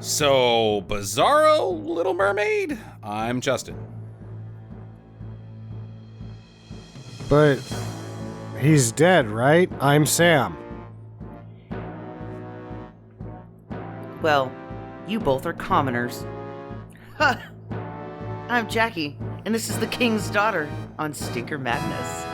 So, Bizarro Little Mermaid? I'm Justin. But he's dead, right? I'm Sam. Well, you both are commoners. Ha! I'm Jackie, and this is the King's Daughter on Stinker Madness.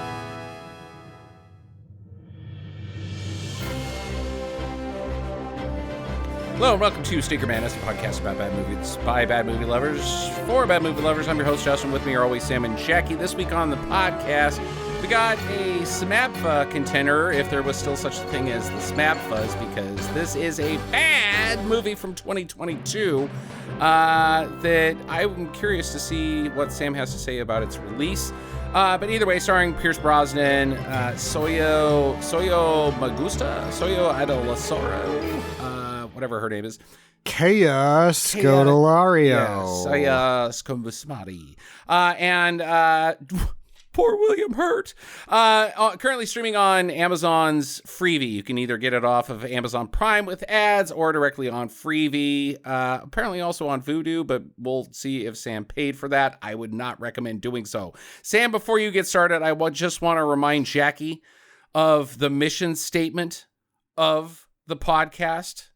Hello and welcome to Stinker Madness, a podcast about bad movies by bad movie lovers for bad movie lovers. I'm your host, Justin. With me are always Sam and Jackie. This week on the podcast, we got a SMAP contender, if there was still such a thing as the SMAP Fuzz, because this is a bad movie from 2022 that I'm curious to see what Sam has to say about its release. But either way, starring Pierce Brosnan, Soyo Adolesoro, whatever her name is. Kea Scodelario. Yes, Scomvismati. And poor William Hurt. Currently streaming on Amazon's Freevee. You can either get it off of Amazon Prime with ads or directly on Freevee. Apparently also on Vudu, but we'll see if Sam paid for that. I would not recommend doing so. Sam, before you get started, I just want to remind Jackie of the mission statement of the podcast.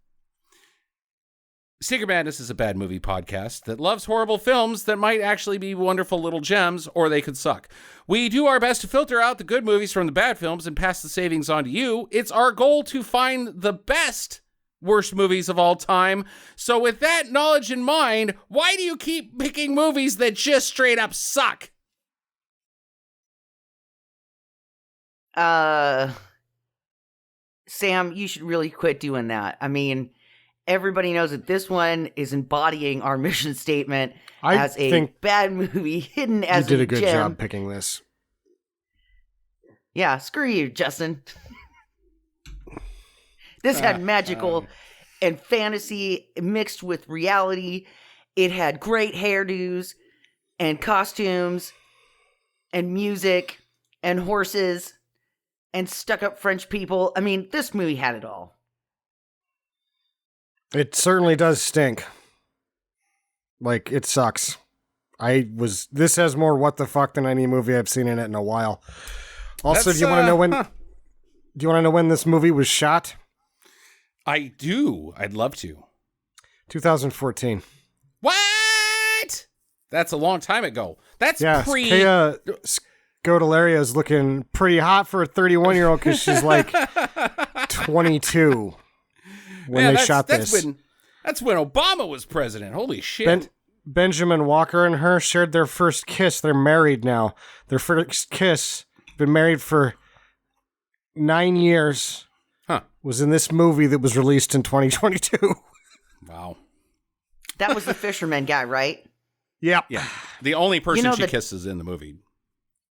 Stinker Madness is a bad movie podcast that loves horrible films that might actually be wonderful little gems, or they could suck. We do our best to filter out the good movies from the bad films and pass the savings on to you. It's our goal to find the best worst movies of all time. So with that knowledge in mind, why do you keep picking movies that just straight up suck? Sam, you should really quit doing that. I mean, everybody knows that this one is embodying our mission statement as a bad movie hidden as a gem. You did a good job picking this. Yeah, screw you, Justin. This had magical and fantasy mixed with reality. It had great hairdos and costumes and music and horses and stuck-up French people. I mean, this movie had it all. It certainly does stink. Like, it sucks. This has more what the fuck than any movie I've seen in it in a while. Also, do you want to know when do you want to know when this movie was shot? I do. I'd love to. 2014. What? That's a long time ago. That's pre... Kea Scodelario is looking pretty hot for a 31-year-old because she's like 22. When they shot this. That's when Obama was president. Holy shit. Benjamin Walker and her shared their first kiss. They're married now. Their first kiss, been married for 9 years, was in this movie that was released in 2022. Wow. That was the fisherman guy, right? Yep. Yeah. The only person she kisses in the movie.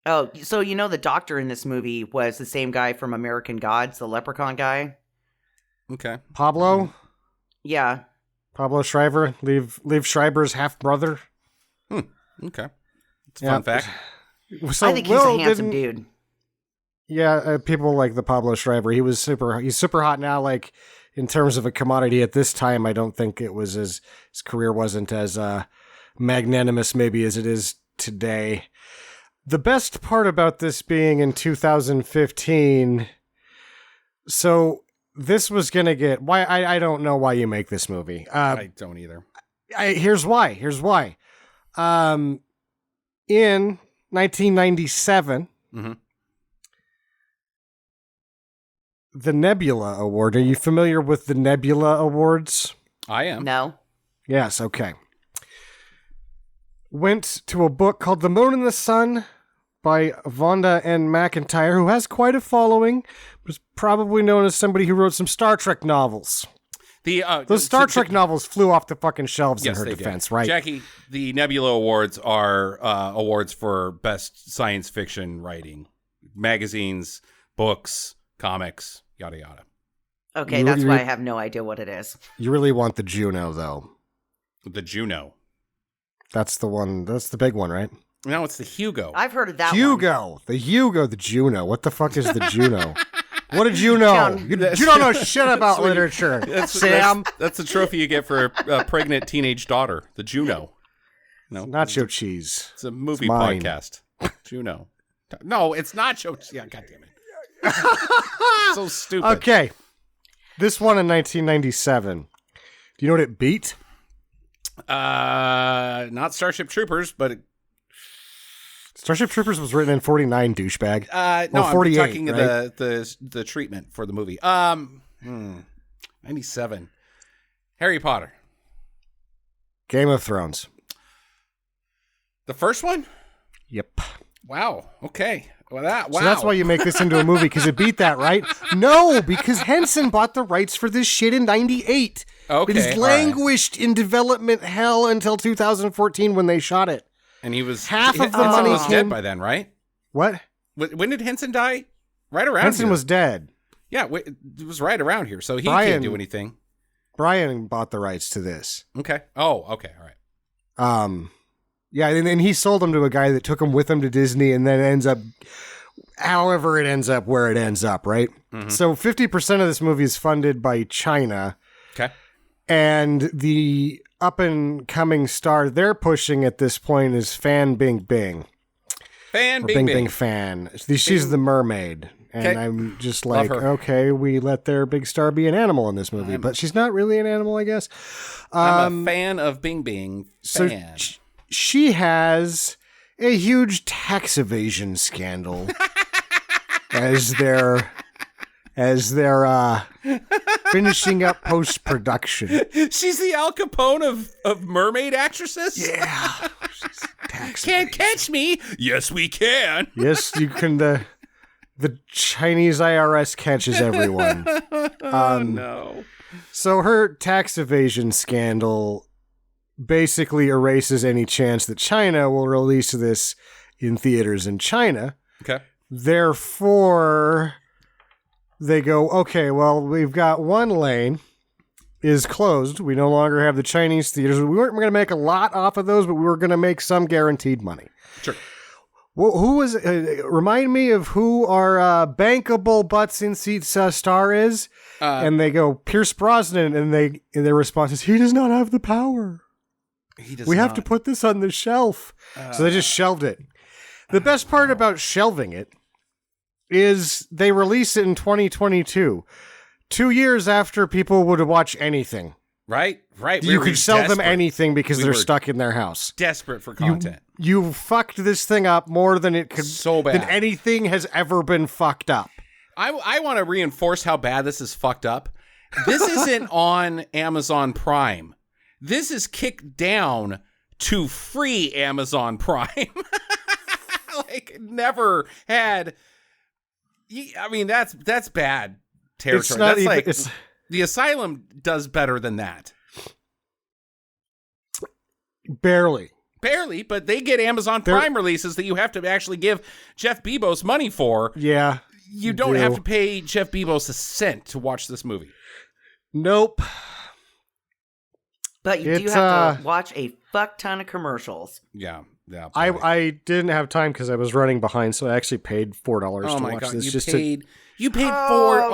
Oh, so you know the doctor in this movie was the same guy from American Gods, the leprechaun guy? Okay. Pablo? Yeah. Pablo Schreiber, Liev Schreiber's half-brother. Okay. It's a fun fact. So I think he's a handsome dude. Yeah, people like the Pablo Schreiber. He's super hot now, like, in terms of a commodity at this time. I don't think it was his career wasn't as magnanimous maybe as it is today. The best part about this being in 2015, so... This was going to get... Why? I don't know why you make this movie. I don't either. Here's why. In 1997, the Nebula Award. Are you familiar with the Nebula Awards? I am. No. Yes, okay. Went to a book called The Moon and the Sun by Vonda N. McIntyre, who has quite a following, was probably known as somebody who wrote some Star Trek novels. Those Star Trek novels flew off the fucking shelves in her defense, right? Jackie, the Nebula Awards are awards for best science fiction writing. Magazines, books, comics, yada yada. Okay, that's why I have no idea what it is. You really want the Juno, though. The Juno. That's the one. That's the big one, right? No, it's the Hugo. I've heard of that Hugo. The Juno. What the fuck is the Juno? What did you know? John, You don't know shit about literature, Sam. That's the trophy you get for a pregnant teenage daughter, the Juno. No, Nacho cheese. It's a movie mine. podcast. Juno. No, it's nacho. Yeah, goddamn it. So stupid. Okay. This one in 1997. Do you know what it beat? Not Starship Troopers, but Starship Troopers was written in 49, douchebag. no, Well, 48, I'm talking right? the treatment for the movie. 97. Harry Potter. Game of Thrones. The first one? Yep. Wow. Okay. Wow. So that's why you make this into a movie, because it beat that, right? No, because Henson bought the rights for this shit in 98. Okay, It has all languished in development hell until 2014 when they shot it. And he was Half of the Henson money was came- dead by then, right? What? When did Henson die? Right around Henson here. was dead. Yeah, it was right around here, so he Brian- can't do anything. Brian bought the rights to this. Okay. Oh, okay. All right. Yeah, and then he sold them to a guy that took them with him to Disney, and then ends up, however it ends up, where it ends up, right? Mm-hmm. So 50% of this movie is funded by China, Okay. and the up-and-coming star they're pushing at this point is Fan Bingbing. Fan Or Bing Bing Bing. Fan. She's the mermaid. And Okay. I'm just Love like, her. okay, we let their big star be an animal in this movie, but she's not really an animal, I guess. I'm a fan of Bing Bing. So Fan. she has a huge tax evasion scandal as they're finishing up post-production. She's the Al Capone of mermaid actresses? Yeah. Tax Can't evasion. catch me. Yes, we can. Yes, you can. The Chinese IRS catches everyone. Oh, no. So her tax evasion scandal basically erases any chance that China will release this in theaters in China. Okay. Therefore, they go, okay, well, we've got one lane is closed. We no longer have the Chinese theaters. We weren't going to make a lot off of those, but we were going to make some guaranteed money. Sure. Well, who was? Remind me of who our bankable butts in seats star is. And they go Pierce Brosnan, and their response is, he does not have the power. We have to put this on the shelf. So they just shelved it. The best part about shelving it is they release it in 2022, 2 years after people would watch anything. Right. You could sell them anything because We they're were stuck in their house. Desperate for content. You fucked this thing up more than it could. So bad. Than anything has ever been fucked up. I want to reinforce how bad this is fucked up. This isn't on Amazon Prime. This is kicked down to free Amazon Prime. Like, never had. I mean, that's bad territory. It's not That's even. like It's, the Asylum does better than that. barely. Barely, but they get Amazon Prime releases that you have to actually give Jeff Bezos money for. Yeah. You don't have to pay Jeff Bezos a cent to watch this movie. Nope. But you do have to watch a fuck ton of commercials. Yeah. Yeah. I didn't have time because I was running behind, so I actually paid $4 Oh to my watch god! this. You paid four. Oh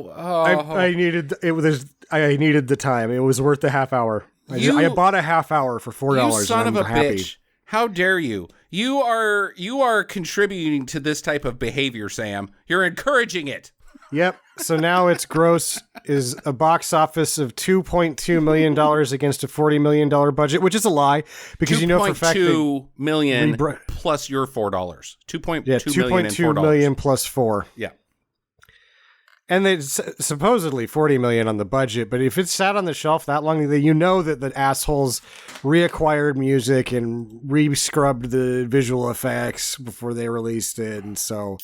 no! Oh. I needed it. I needed the time. It was worth the half hour. I bought a half hour for $4. You son and of I'm a happy. bitch! How dare you? You are contributing to this type of behavior, Sam. You're encouraging it. Yep. So now its gross is a box office of $2.2 million against a $40 million budget, which is a lie because you know for a fact $2.2 million rebr- plus your $4. $2.2 yeah, million and $2.2 $4. million plus 4. Yeah. And they supposedly $40 million on the budget, but if it sat on the shelf that long, you know that the assholes reacquired music and re-scrubbed the visual effects before they released it, and so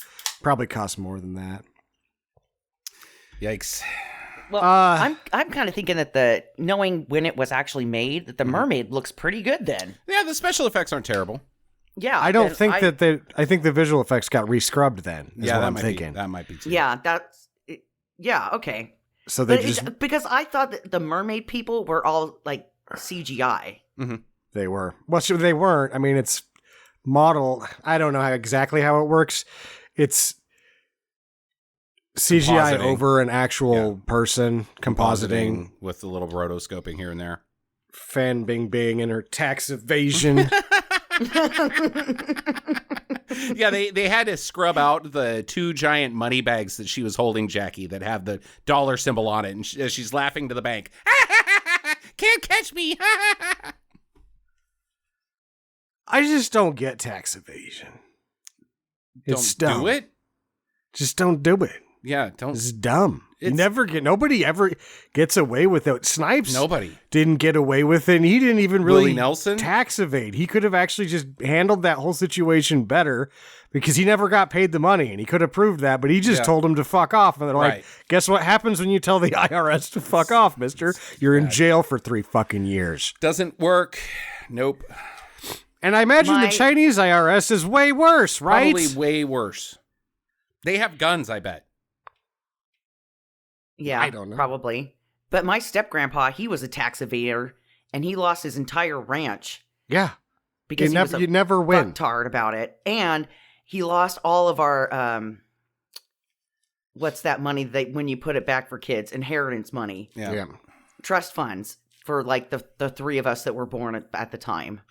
probably cost more than that. Yikes. Well, I'm kind of thinking that knowing when it was actually made, that the mermaid looks pretty good then. Yeah, the special effects aren't terrible. Yeah. I don't think I think the visual effects got re-scrubbed then, is what I'm thinking. That might be too. Yeah, yeah, okay. So they But just because I thought that the mermaid people were all like CGI. Mm-hmm. they were. Well, they weren't. I mean, it's model. I don't know exactly how it works. It's CGI Compositing. over an actual person, compositing, with a little rotoscoping here and there. Fan Bing Bing and her tax evasion. Yeah, they had to scrub out the 2 giant money bags that she was holding, Jackie, that have the dollar symbol on it, and she's laughing to the bank. Can't catch me. I just don't get tax evasion. It's Don't dumb. do it. Just don't do it. Yeah, don't. It's dumb. It's- Nobody ever gets away with it. Snipes Nobody. didn't get away with it, and he didn't even really Willie Nelson? tax evade. He could have actually just handled that whole situation better because he never got paid the money, and he could have proved that, but he just told him to fuck off. And they're like, Right. guess what happens when you tell the IRS to fuck off, mister? You're in jail for 3 fucking years. Doesn't work. Nope. And I imagine the Chinese IRS is way worse, right? Probably way worse. They have guns, I bet. Yeah, I don't know. probably. But my step-grandpa, he was a tax evader, and he lost his entire ranch Yeah. because You never win. fucktard about it. And he lost all of our, what's that money that when you put it back for kids? Inheritance money. Yeah. Trust funds for, like, the 3 of us that were born at the time.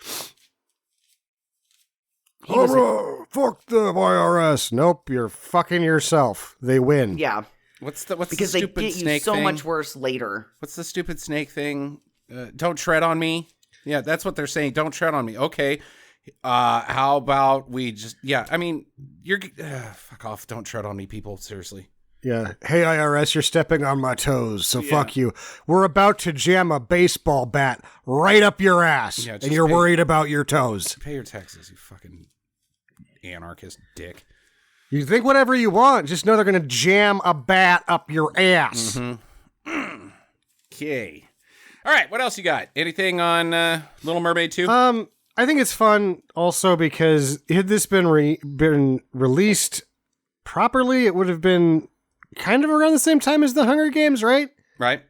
He was Fuck the IRS. Nope, you're fucking yourself. They win. yeah, What's because the they stupid get you snake so thing? much worse later. What's the stupid snake thing? Don't tread on me. Yeah, that's what they're saying. Don't tread on me. Okay. How about we just? Yeah, I mean, you're fuck off. Don't tread on me, people. Seriously. Yeah. Hey, IRS, you're stepping on my toes, so fuck you. We're about to jam a baseball bat right up your ass, Yeah, just and you're pay- worried about your toes. Pay your taxes, you fucking anarchist dick. You think whatever you want, just know they're going to jam a bat up your ass. Mm-hmm. Okay. All right. What else you got? Anything on Little Mermaid 2? I think it's fun also because had this been released properly, it would have been kind of around the same time as the Hunger Games, right? Right.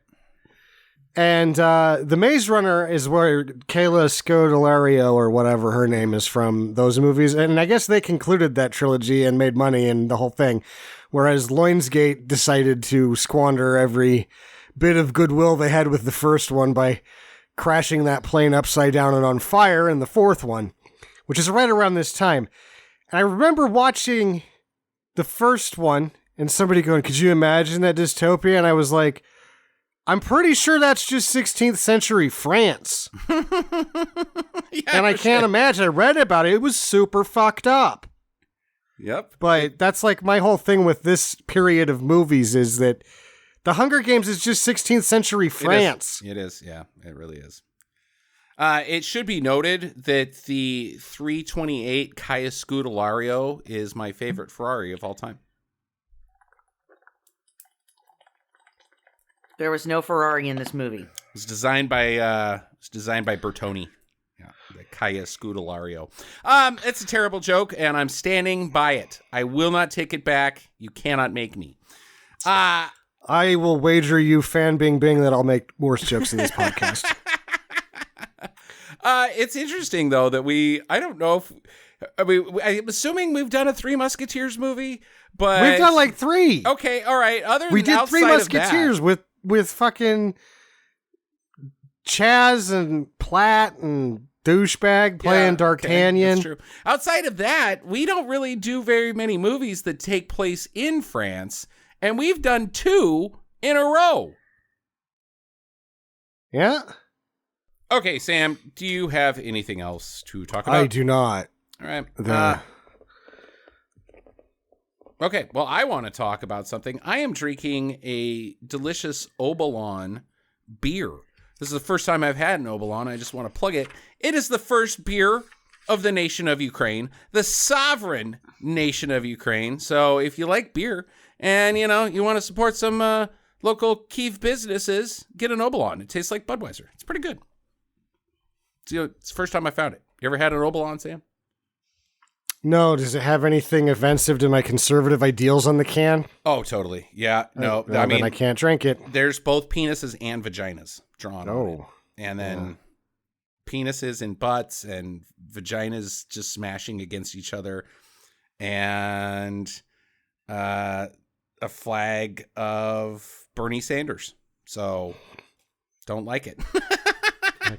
And the Maze Runner is where Kayla Scodelario or whatever her name is from those movies. And I guess they concluded that trilogy and made money and the whole thing. Whereas Lionsgate decided to squander every bit of goodwill they had with the first one by crashing that plane upside down and on fire in the fourth one, which is right around this time. And I remember watching the first one and somebody going, could you imagine that dystopia? And I was like, I'm pretty sure that's just 16th century France. And I can't imagine. I read about it. It was super fucked up. Yep. But that's like my whole thing with this period of movies is that the Hunger Games is just 16th century France. It is. Yeah, it really is. It should be noted that the 328 Kaya Scudelario is my favorite Ferrari of all time. There was no Ferrari in this movie. It was designed by Bertoni. Yeah, the Kaya Scudelario. It's a terrible joke, and I'm standing by it. I will not take it back. You cannot make me. I will wager you, Fan Bing Bing, that I'll make worse jokes in this podcast. It's interesting though that I don't know if I'm assuming we've done a Three Musketeers movie, but We've done like 3. Okay, all right. We did 3 Musketeers with fucking Chaz and Platt and douchebag playing D'Artagnan. That's true. Outside of that, we don't really do very many movies that take place in France, and we've done 2 in a row. Yeah, Okay, Sam, do you have anything else to talk about? I do not. All right. Okay, well, I want to talk about something. I am drinking a delicious Obolon beer. This is the first time I've had an Obolon. I just want to plug it. It is the first beer of the nation of Ukraine, the sovereign nation of Ukraine. So if you like beer and, you want to support some local Kyiv businesses, get an Obolon. It tastes like Budweiser. It's pretty good. It's the first time I found it. You ever had an Obolon, Sam? No, does it have anything offensive to my conservative ideals on the can? Oh, totally. Yeah. No, I mean, I can't drink it. There's both penises and vaginas drawn on it. Oh. And then penises and butts and vaginas just smashing against each other. And a a flag of Bernie Sanders. So don't like it.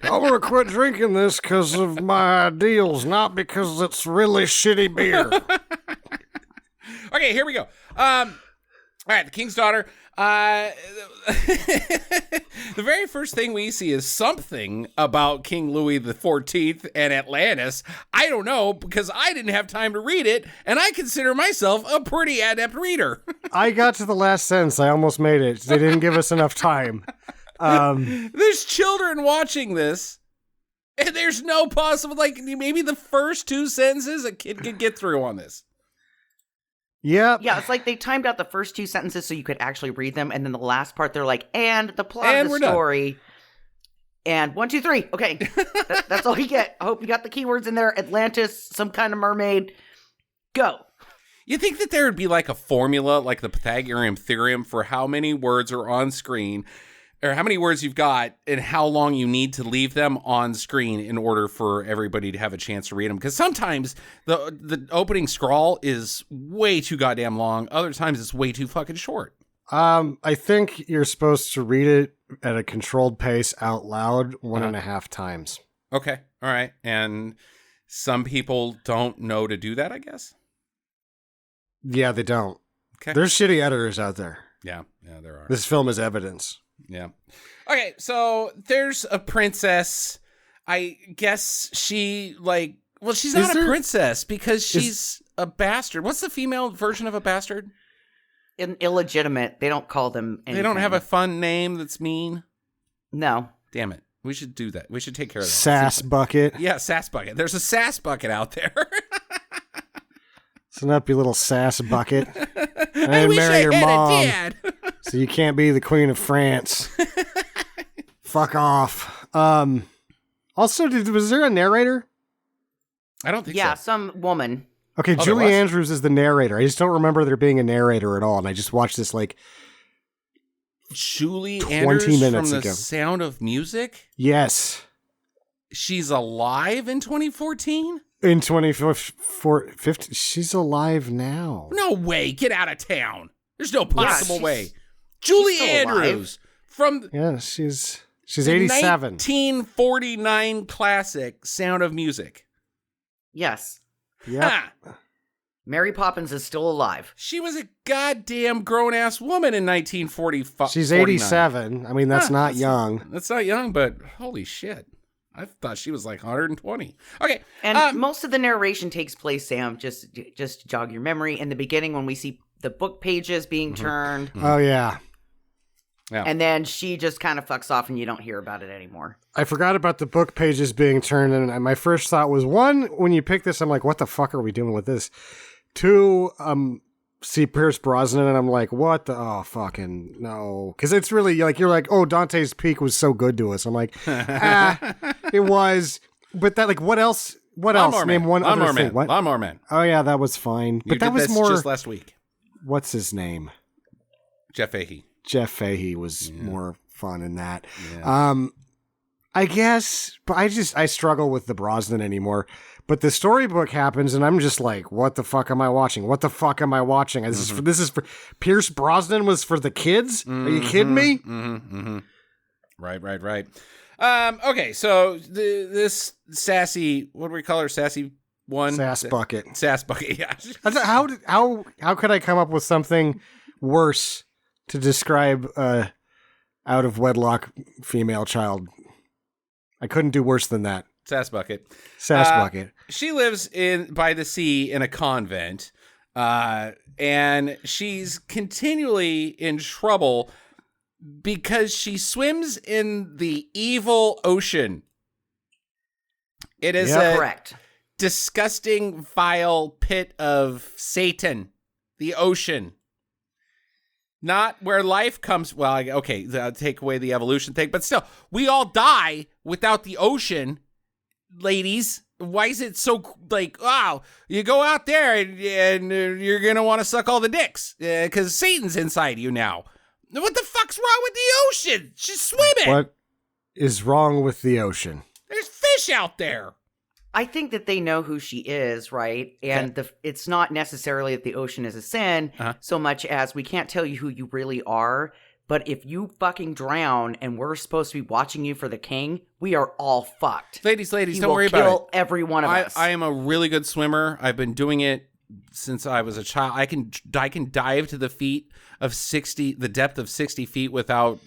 I'm going to quit drinking this because of my ideals, not because it's really shitty beer. Okay, here we go. All right, the King's Daughter. The very first thing we see is something about King Louis XIV and Atlantis. I don't know, because I didn't have time to read it, and I consider myself a pretty adept reader. I got to the last sentence. I almost made it. They didn't give us enough time. There's children watching this, and there's no possible, like, maybe the first two sentences a kid could get through on this. Yep. Yeah, it's like they timed out the first two sentences so you could actually read them, and then the last part they're like, and the plot And of we're the done. story. And 1, 2, 3. Okay, that's all you get. I hope you got the keywords in there. Atlantis, some kind of mermaid. Go. You think that there would be like a formula, like the Pythagorean theorem, for how many words are on screen, or how many words you've got, and how long you need to leave them on screen in order for everybody to have a chance to read them? Because sometimes the opening scrawl is way too goddamn long. Other times it's way too fucking short. I think you're supposed to read it at a controlled pace out loud 1.5 times. Okay, all right. And some people don't know to do that, I guess. Yeah, they don't. Okay. There's shitty editors out there. Yeah, there are. This film is evidence. Yeah. Okay, so there's a princess. I guess she, like, well, she's not a princess because she's a bastard. What's the female version of a bastard? Illegitimate. They don't call them anything. They don't have a fun name that's mean? No. Damn it. We should do that. We should take care of that. Sass bucket. Yeah, sass bucket. There's a sass bucket out there. Listen up, you little sass bucket. Hey, we marry should your hit mom. it, Dad. So you can't be the Queen of France. Fuck off. Also, was there a narrator? I don't think so. Yeah, some woman. Okay, Oh, Julie there was? Andrews is the narrator. I just don't remember there being a narrator at all, and I just watched this like Julie 20 Andrews minutes from ago. The Sound of Music? yes. She's alive in 2014? In 2015, she's alive now. No way. Get out of town. There's no possible she's- way. Julie still alive. Andrews from Yeah, she's the 87. 1949 classic Sound of Music. Yes. Yeah. Ha! Mary Poppins is still alive. She was a goddamn grown-ass woman in 1945. She's 87. I mean, that's not young. That's not young, but holy shit. I thought she was like 120. Okay. And most of the narration takes place, Sam, just to jog your memory, in the beginning when we see the book pages being turned. Oh, yeah. Yeah. And then she just kind of fucks off and you don't hear about it anymore. I forgot about the book pages being turned, and my first thought was, one, when you pick this, I'm like, what the fuck are we doing with this? Two, see Pierce Brosnan, and I'm like, what the, oh, fucking, no. Because it's really, like, you're like, oh, Dante's Peak was so good to us. I'm like, it was. But that, like, what else? What else? Lawnmower Name Man. one other Lawnmower thing. Man. What? Lawnmower Man. Oh, yeah, that was fine. But You that did was this more, just last week. what's his name? Jeff Fahey. Jeff Fahey was more fun in that. Yeah. I guess, but I struggle with the Brosnan anymore. But the storybook happens, and I'm just like, what the fuck am I watching? What the fuck am I watching? This is for Pierce Brosnan was for the kids? Are you kidding me? Right. Okay, so this sassy, what do we call her? Sassy one? Sass bucket. Sass bucket, yeah. How could I come up with something worse to describe a out of wedlock female child? I couldn't do worse than that. Sass bucket. Sass bucket. She lives by the sea in a convent, and she's continually in trouble because she swims in the evil ocean. It is a Correct. disgusting, vile pit of Satan, the ocean. Not where life comes. Well, okay, take away the evolution thing, but still, we all die without the ocean, ladies. Why is it so like, wow, you go out there and you're going to want to suck all the dicks because Satan's inside you now. What the fuck's wrong with the ocean? She's swimming. What is wrong with the ocean? There's fish out there. I think that they know who she is, right? And it's not necessarily that the ocean is a sin so much as we can't tell you who you really are. But if you fucking drown and we're supposed to be watching you for the king, we are all fucked. Ladies, don't worry about it. Kill every one of us. I am a really good swimmer. I've been doing it since I was a child. I can dive to the depth of 60 feet without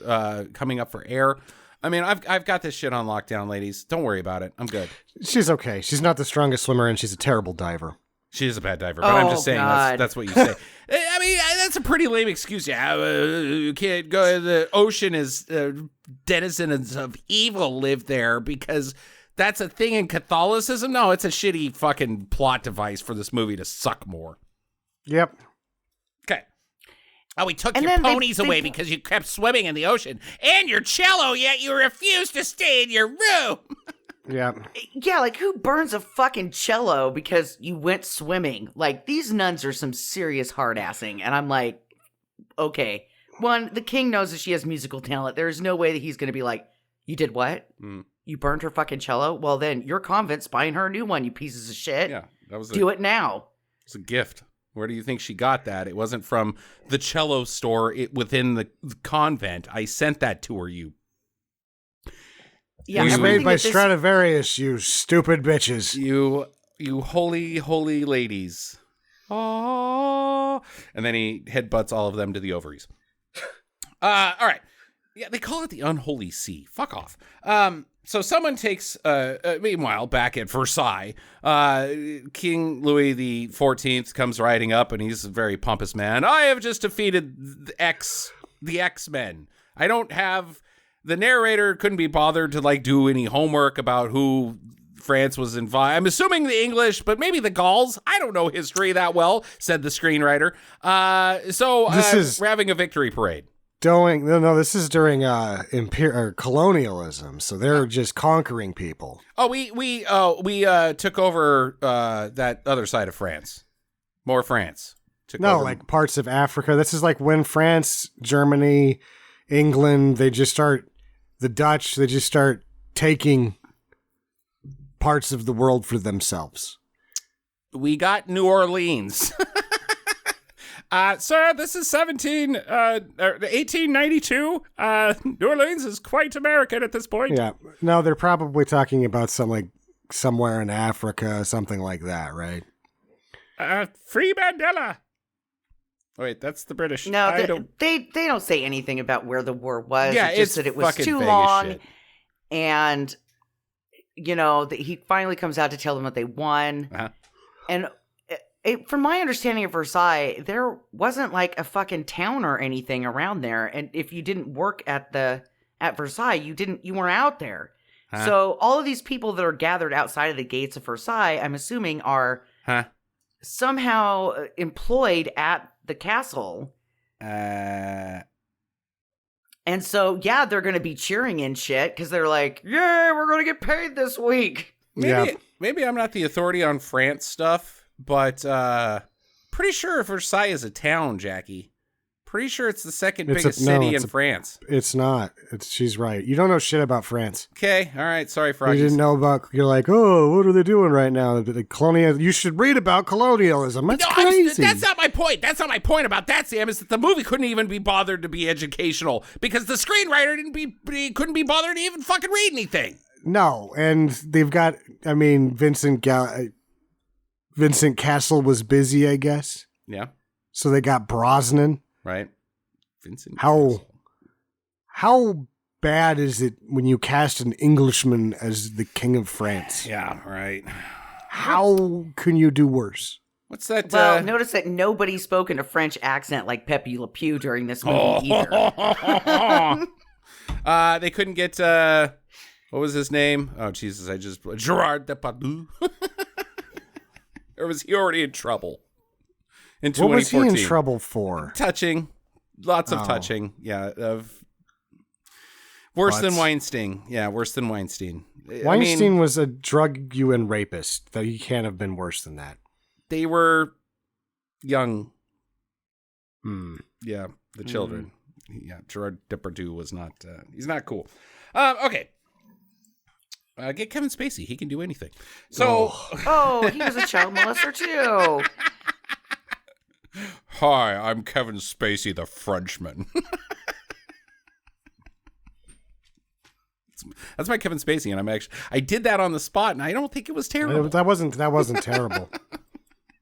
coming up for air. I mean, I've got this shit on lockdown, ladies. Don't worry about it. I'm good. She's okay. She's not the strongest swimmer, and she's a terrible diver. She is a bad diver, but I'm just saying that's what you say. I mean, that's a pretty lame excuse. Yeah, you can't go. The ocean is denizens of evil live there because that's a thing in Catholicism. No, it's a shitty fucking plot device for this movie to suck more. Yep. Okay. Oh, we took your ponies away because you kept swimming in the ocean and your cello, yet you refused to stay in your room. Yeah. Yeah, like who burns a fucking cello because you went swimming? Like these nuns are some serious hard-assing. And I'm like, okay. One, the king knows that she has musical talent. There's no way that he's going to be like, you did what? You burned her fucking cello? Well, then your convent's buying her a new one, you pieces of shit. Yeah. Do it now. It's a gift. Where do you think she got that? It wasn't from the cello store within the convent. I sent that to her, you. Yeah, it was made by Stradivarius, you stupid bitches. You holy ladies. Oh. And then he headbutts all of them to the ovaries. All right. Yeah, they call it the unholy sea. Fuck off. So someone takes, meanwhile, back at Versailles, King Louis the 14th comes riding up, and he's a very pompous man. I have just defeated the X-Men. I don't have... The narrator couldn't be bothered to, like, do any homework about who France was involved. I'm assuming the English, but maybe the Gauls. I don't know history that well, said the screenwriter. We're having a victory parade. This is during colonialism, so they're just conquering people. Oh, we took over that other side of France. More France. Like parts of Africa. This is like when France, Germany, England, the Dutch, they just start taking parts of the world for themselves. We got New Orleans. Sir, this is 1892. New Orleans is quite American at this point. Yeah. No, they're probably talking about somewhere in Africa, something like that, right? Free Mandela. Oh, wait, that's the British. No, they don't say anything about where the war was. Yeah, it's just that it was too long. And, he finally comes out to tell them that they won. Uh-huh. And from my understanding of Versailles, there wasn't like a fucking town or anything around there. And if you didn't work at Versailles, you weren't out there. Huh? So all of these people that are gathered outside of the gates of Versailles, I'm assuming are somehow employed at the castle. And so, yeah, they're going to be cheering and shit because they're like, yeah, we're going to get paid this week. Maybe I'm not the authority on France stuff, but pretty sure Versailles is a town, Jackie. Pretty sure it's the second biggest city in France. It's not. She's right. You don't know shit about France. Okay. All right. Sorry, Froggies. You didn't know about... You're like, oh, what are they doing right now? The colonial... You should read about colonialism. That's crazy. That's not my point. That's not my point about that, Sam, is that the movie couldn't even be bothered to be educational because the screenwriter couldn't be bothered to even fucking read anything. No. And they've got... I mean, Vincent Castle was busy, I guess. Yeah. So they got Brosnan. Right. Vincent. How bad is it when you cast an Englishman as the King of France? Yeah, right. How can you do worse? What's that? Well, notice that nobody spoke in a French accent like Pepe Le Pew during this movie either. They couldn't get, what was his name? Oh, Jesus, Gerard Depardieu. Or was he already in trouble? In 2014. What was he in trouble for? Touching. Lots of touching. Yeah. Worse than Weinstein. Yeah, worse than Weinstein. Weinstein was a drug and rapist, though he can't have been worse than that. They were young. Yeah, the children. Yeah, Gerard Depardieu was not, he's not cool. Okay. Get Kevin Spacey. He can do anything. So, Oh, he was a child molester too. Hi, I'm Kevin Spacey, the Frenchman. That's my Kevin Spacey, and I did that on the spot, and I don't think it was terrible. That wasn't terrible.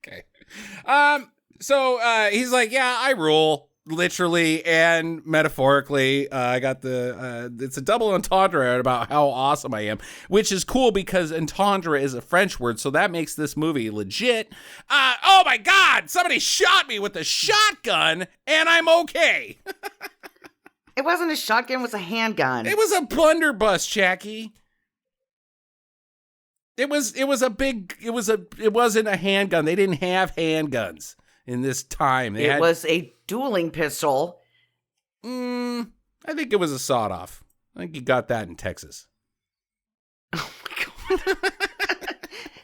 Okay. So he's like, yeah, I rule, literally and metaphorically. I got it's a double entendre about how awesome I am, which is cool because entendre is a French word, so that makes this movie legit. Oh my God, somebody shot me with a shotgun, and I'm okay. It wasn't a shotgun, it was a handgun. It was a blunderbuss, Jackie. It wasn't a handgun. They didn't have handguns in this time. It was a dueling pistol. I think it was a sawed-off. I think you got that in Texas. Oh my God.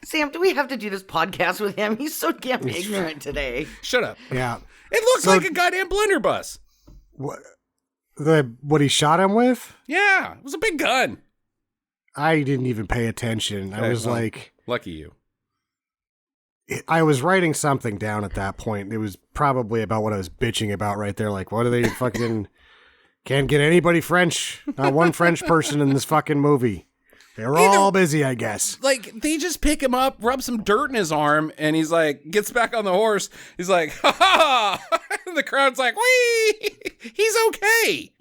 Sam, do we have to do this podcast with him? He's so damn ignorant today. Shut up. Yeah. It looks like a goddamn blunderbuss. What he shot him with? Yeah, it was a big gun. I didn't even pay attention. I was like... Lucky you. I was writing something down at that point. It was probably about what I was bitching about right there. Like, what are they fucking... Can't get anybody French. Not one French person in this fucking movie. They're all busy, I guess. Like, they just pick him up, rub some dirt in his arm, and he's like, gets back on the horse. He's like, ha ha! And the crowd's like, wee! He's okay.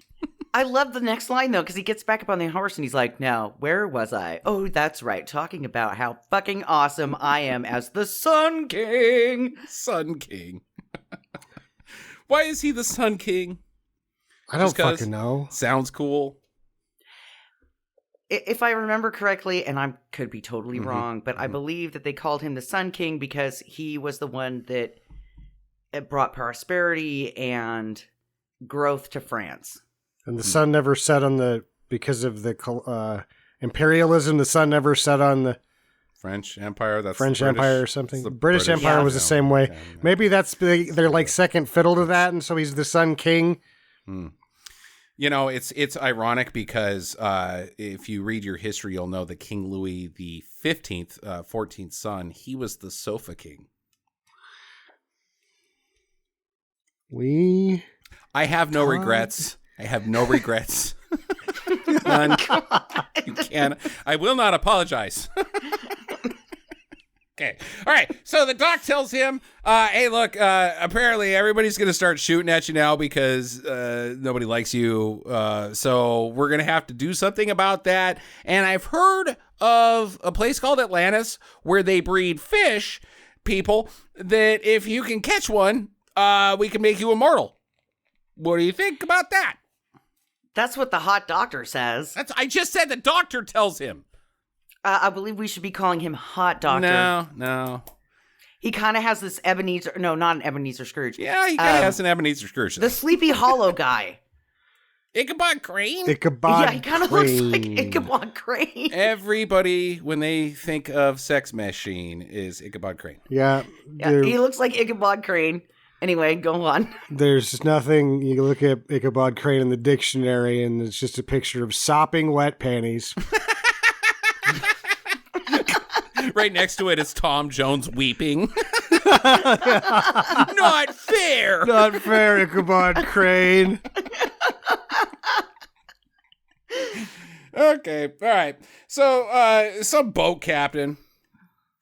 I love the next line, though, because he gets back up on the horse and he's like, now, where was I? Oh, that's right. Talking about how fucking awesome I am as the Sun King. Sun King. Why is he the Sun King? I don't fucking know. Sounds cool. If I remember correctly, and I could be totally wrong, but I believe that they called him the Sun King because he was the one that brought prosperity and growth to France. And the sun never set on because of the imperialism, the sun never set on the French Empire. That's French British, Empire or something. The British Empire was the same way. Yeah. Maybe they're like second fiddle to that, and so he's the Sun King. You know, it's ironic because if you read your history, you'll know that King Louis the 14th son, he was the Sofa King. I have no regrets. I have no regrets. None. You can. I will not apologize. Okay. All right. So the doc tells him, hey, look, apparently everybody's going to start shooting at you now because nobody likes you. So we're going to have to do something about that. And I've heard of a place called Atlantis where they breed fish, people, that if you can catch one, we can make you immortal. What do you think about that? That's what the hot doctor says. I just said the doctor tells him. I believe we should be calling him Hot Doctor. No. He kind of has this Ebenezer... No, not an Ebenezer Scrooge. Yeah, he kind of has an Ebenezer Scrooge. The Sleepy Hollow guy. Ichabod Crane? Yeah, he kind of looks like Ichabod Crane. Everybody, when they think of Sex Machine, is Ichabod Crane. Yeah, he looks like Ichabod Crane. Anyway, go on. There's nothing. You look at Ichabod Crane in the dictionary, and it's just a picture of sopping wet panties. Right next to it is Tom Jones weeping. Not fair. Not fair, Ichabod Crane. Okay, all right. So, some boat captain.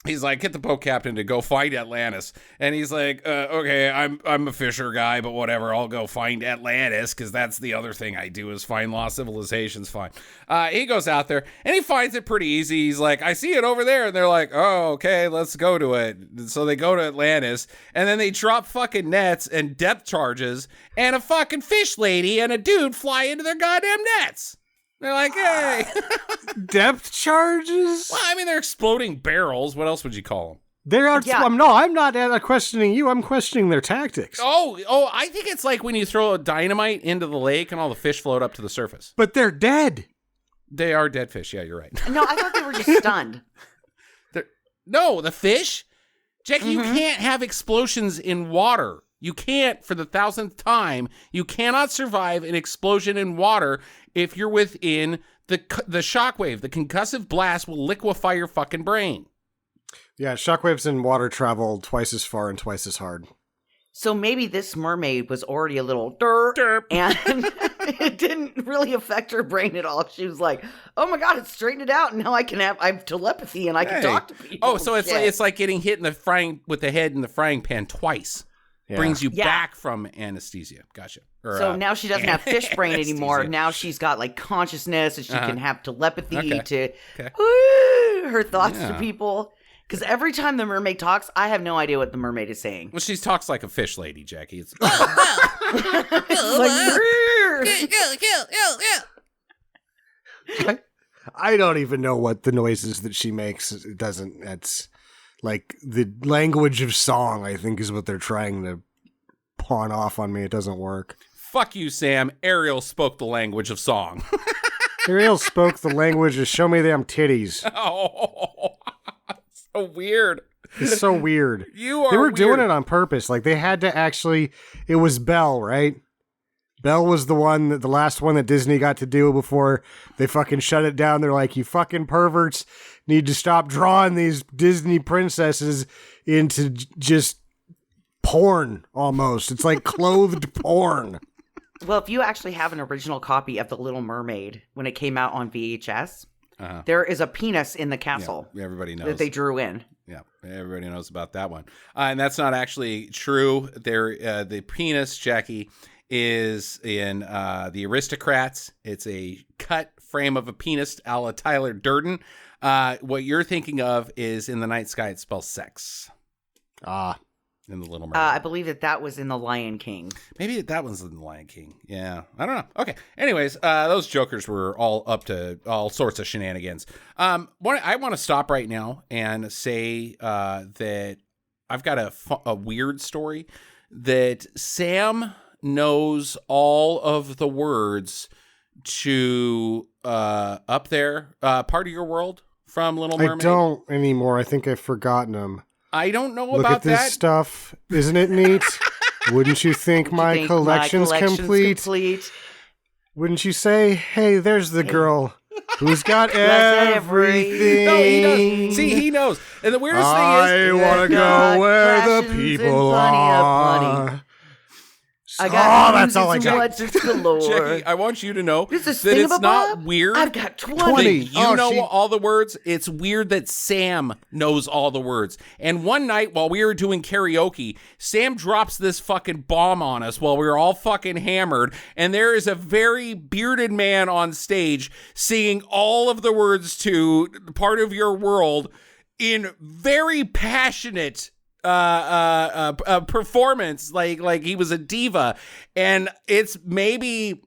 He's like, get the boat captain to go find Atlantis. And he's like, okay, I'm a fisher guy, but whatever. I'll go find Atlantis because that's the other thing I do is find lost civilizations. Fine. He goes out there and he finds it pretty easy. He's like, I see it over there. And they're like, oh, okay, let's go to it. So they go to Atlantis and then they drop fucking nets and depth charges and a fucking fish lady and a dude fly into their goddamn nets. They're like, hey. Depth charges? Well, I mean, they're exploding barrels. What else would you call them? No, I'm not questioning you. I'm questioning their tactics. Oh, I think it's like when you throw a dynamite into the lake and all the fish float up to the surface. But they're dead. They are dead fish. Yeah, you're right. No, I thought they were just stunned. No, the fish? Jackie, you can't have explosions in water. You can't, for the 1000th time, you cannot survive an explosion in water if you're within the shockwave. The concussive blast will liquefy your fucking brain. Yeah, shockwaves in water travel twice as far and twice as hard. So maybe this mermaid was already a little derp, and it didn't really affect her brain at all. She was like, "Oh my god, it's straightened it out, and now I have telepathy, and I can talk to people." Oh, so it's like getting hit in with the head in the frying pan twice. Yeah. Brings you back from anesthesia. Gotcha. So now she doesn't have fish brain anymore. Now she's got like consciousness, and she can have telepathy to her thoughts to people. Because every time the mermaid talks, I have no idea what the mermaid is saying. Well, she talks like a fish lady, Jackie. It's like, I don't even know what the noises that she makes. It doesn't. It's like the language of song, I think, is what they're trying to pawn off on me. It doesn't work. Fuck you, Sam. Ariel spoke the language of song. Ariel spoke the language of show me them titties. Oh, so weird. It's so weird. They were weird. Doing it on purpose. Like they had to actually. It was Belle, right? Belle was the last one that Disney got to do before they fucking shut it down. They're like, you fucking perverts need to stop drawing these Disney princesses into just porn. Almost, it's like clothed porn. Well, if you actually have an original copy of The Little Mermaid when it came out on VHS. There is a penis in the castle. Yeah, everybody knows. That they drew in. Yeah, everybody knows about that one. And that's not actually true. The penis, Jackie, is in The Aristocrats. It's a cut frame of a penis a la Tyler Durden. What you're thinking of is in The Night Sky, it spells sex. In The Little Mermaid. I believe that was in The Lion King. Maybe that one's in The Lion King. Yeah. I don't know. Okay. Anyways, those jokers were all up to all sorts of shenanigans. I want to stop right now and say that I've got a weird story that Sam knows all of the words to Up There, Part of Your World from Little Mermaid. I don't anymore. I think I've forgotten them. I don't know Look about at this that stuff. Isn't it neat? Wouldn't you think my collection's complete? Wouldn't you say, hey, there's the girl who's got everything? No, he does. See, he knows. And the weirdest thing is, I want to go where the people are. I got that's all I got. Jackie, I want you to know that it's not weird. I've got 20. You know all the words. It's weird that Sam knows all the words. And one night while we were doing karaoke, Sam drops this fucking bomb on us while we were all fucking hammered. And there is a very bearded man on stage singing all of the words to Part of Your World in very passionate performance, like he was a diva. And it's maybe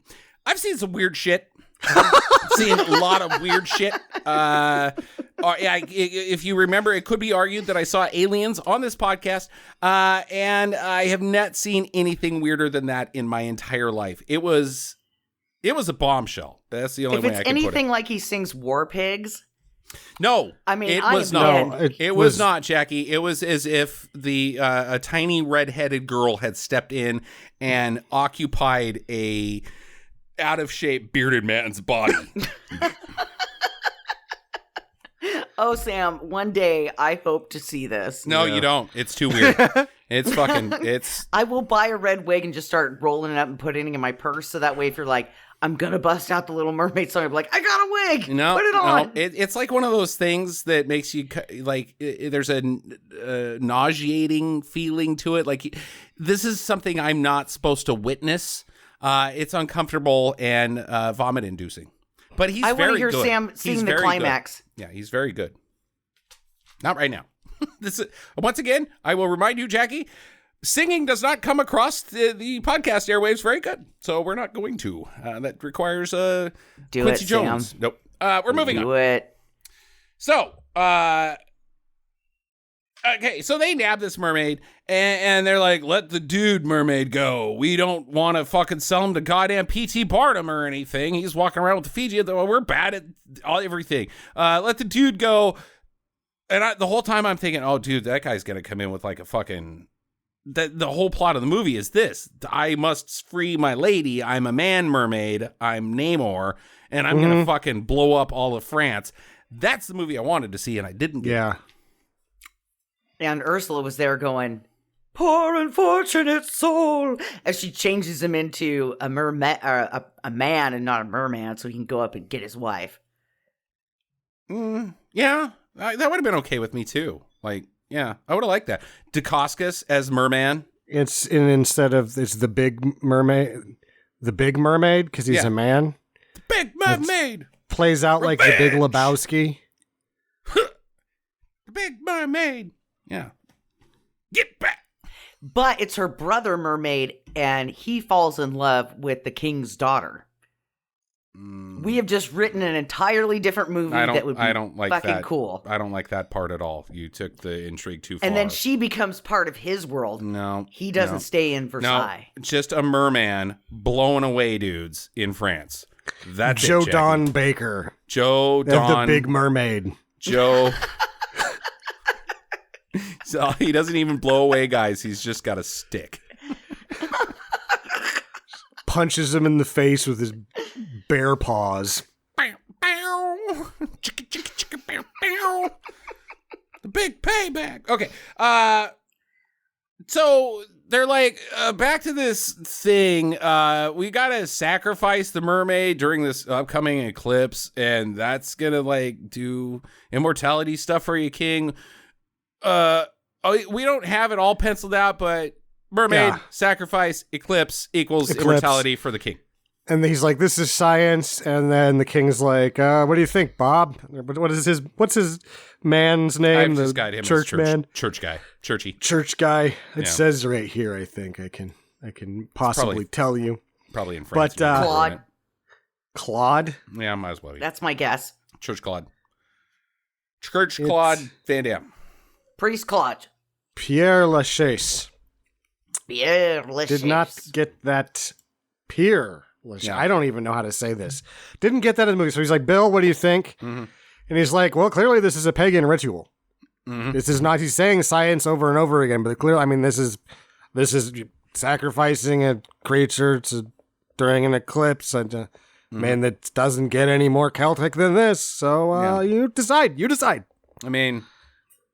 I've seen some weird shit. I've seen a lot of weird shit. If you remember, it could be argued that I saw aliens on this podcast, and I have not seen anything weirder than that in my entire life. It was a bombshell. That's the only way I can put it. If it's anything like he sings War Pigs. No, I mean, it was not. It was not, Jackie. It was as if a tiny red-headed girl had stepped in and occupied a out of shape bearded man's body. Oh, Sam, one day I hope to see this. No, you don't. It's too weird. It's I will buy a red wig and just start rolling it up and putting it in my purse. So that way, if you're like, I'm going to bust out the Little Mermaid song, I'm like, I got a wig. No, put it on. No. It's like one of those things that makes you like, there's a nauseating feeling to it. Like, this is something I'm not supposed to witness. It's uncomfortable and vomit inducing. But he's very good. I want to hear Sam sing the climax. Good. Yeah, he's very good. Not right now. Once again, I will remind you, Jackie, singing does not come across the podcast airwaves very good. So we're not going to. That requires Quincy Jones. Sam. Nope. We're moving on. Do it. So, okay, so they nab this mermaid, and they're like, let the dude mermaid go. We don't want to fucking sell him to goddamn P.T. Barnum or anything. He's walking around with the Fiji. We're bad at everything. Let the dude go. And the whole time I'm thinking, oh, dude, that guy's going to come in with like a fucking the whole plot of the movie is this: I must free my lady. I'm a man mermaid. I'm Namor, and I'm gonna fucking blow up all of France. That's the movie I wanted to see, and I didn't get. Yeah. And Ursula was there going, "Poor unfortunate soul," as she changes him into a mermaid, a man, and not a merman, so he can go up and get his wife. Yeah, that would have been okay with me too. Like, yeah, I would have liked that. Dacascos as merman. It's the big mermaid, because he's a man. The big mermaid Plays out like the Big Lebowski. The big mermaid. Yeah. Get back. But it's her brother mermaid, and he falls in love with the king's daughter. We have just written an entirely different movie that would be fucking cool. I don't like that part at all. You took the intrigue too far. And then she becomes part of his world. No. He doesn't stay in Versailles. No, just a merman blowing away dudes in France. That's Joe Don Baker. Joe Don. The big mermaid. Joe. So he doesn't even blow away guys. He's just got a stick. Punches him in the face with his bare paws. Bow, bow. Chicka, chicka, chicka, bow, bow. The big payback. Okay. So they're like, back to this thing. We gotta sacrifice the mermaid during this upcoming eclipse, and that's gonna like do immortality stuff for you, king. We don't have it all penciled out, but mermaid, sacrifice, eclipse equals immortality for the king. And he's like, "This is science." And then the king's like, "What do you think, Bob? What's his man's name? I've just got him church man, church guy, church guy." It says right here. I think I can possibly tell you. Probably in France. Claude. Claude. Yeah, might as well be. That's my guess. Church Claude Van Damme. Priest Claude. Pierre Lachaise. Pierre Lachaise. Did not get that. Pierre Lachaise. I don't even know how to say this. Didn't get that in the movie. So he's like, "Bill, what do you think?" And he's like, "Well, clearly this is a pagan ritual. This is not." He's saying science over and over again, but clearly, I mean, this is sacrificing a creature during an eclipse, and man, that doesn't get any more Celtic than this. So you decide. I mean,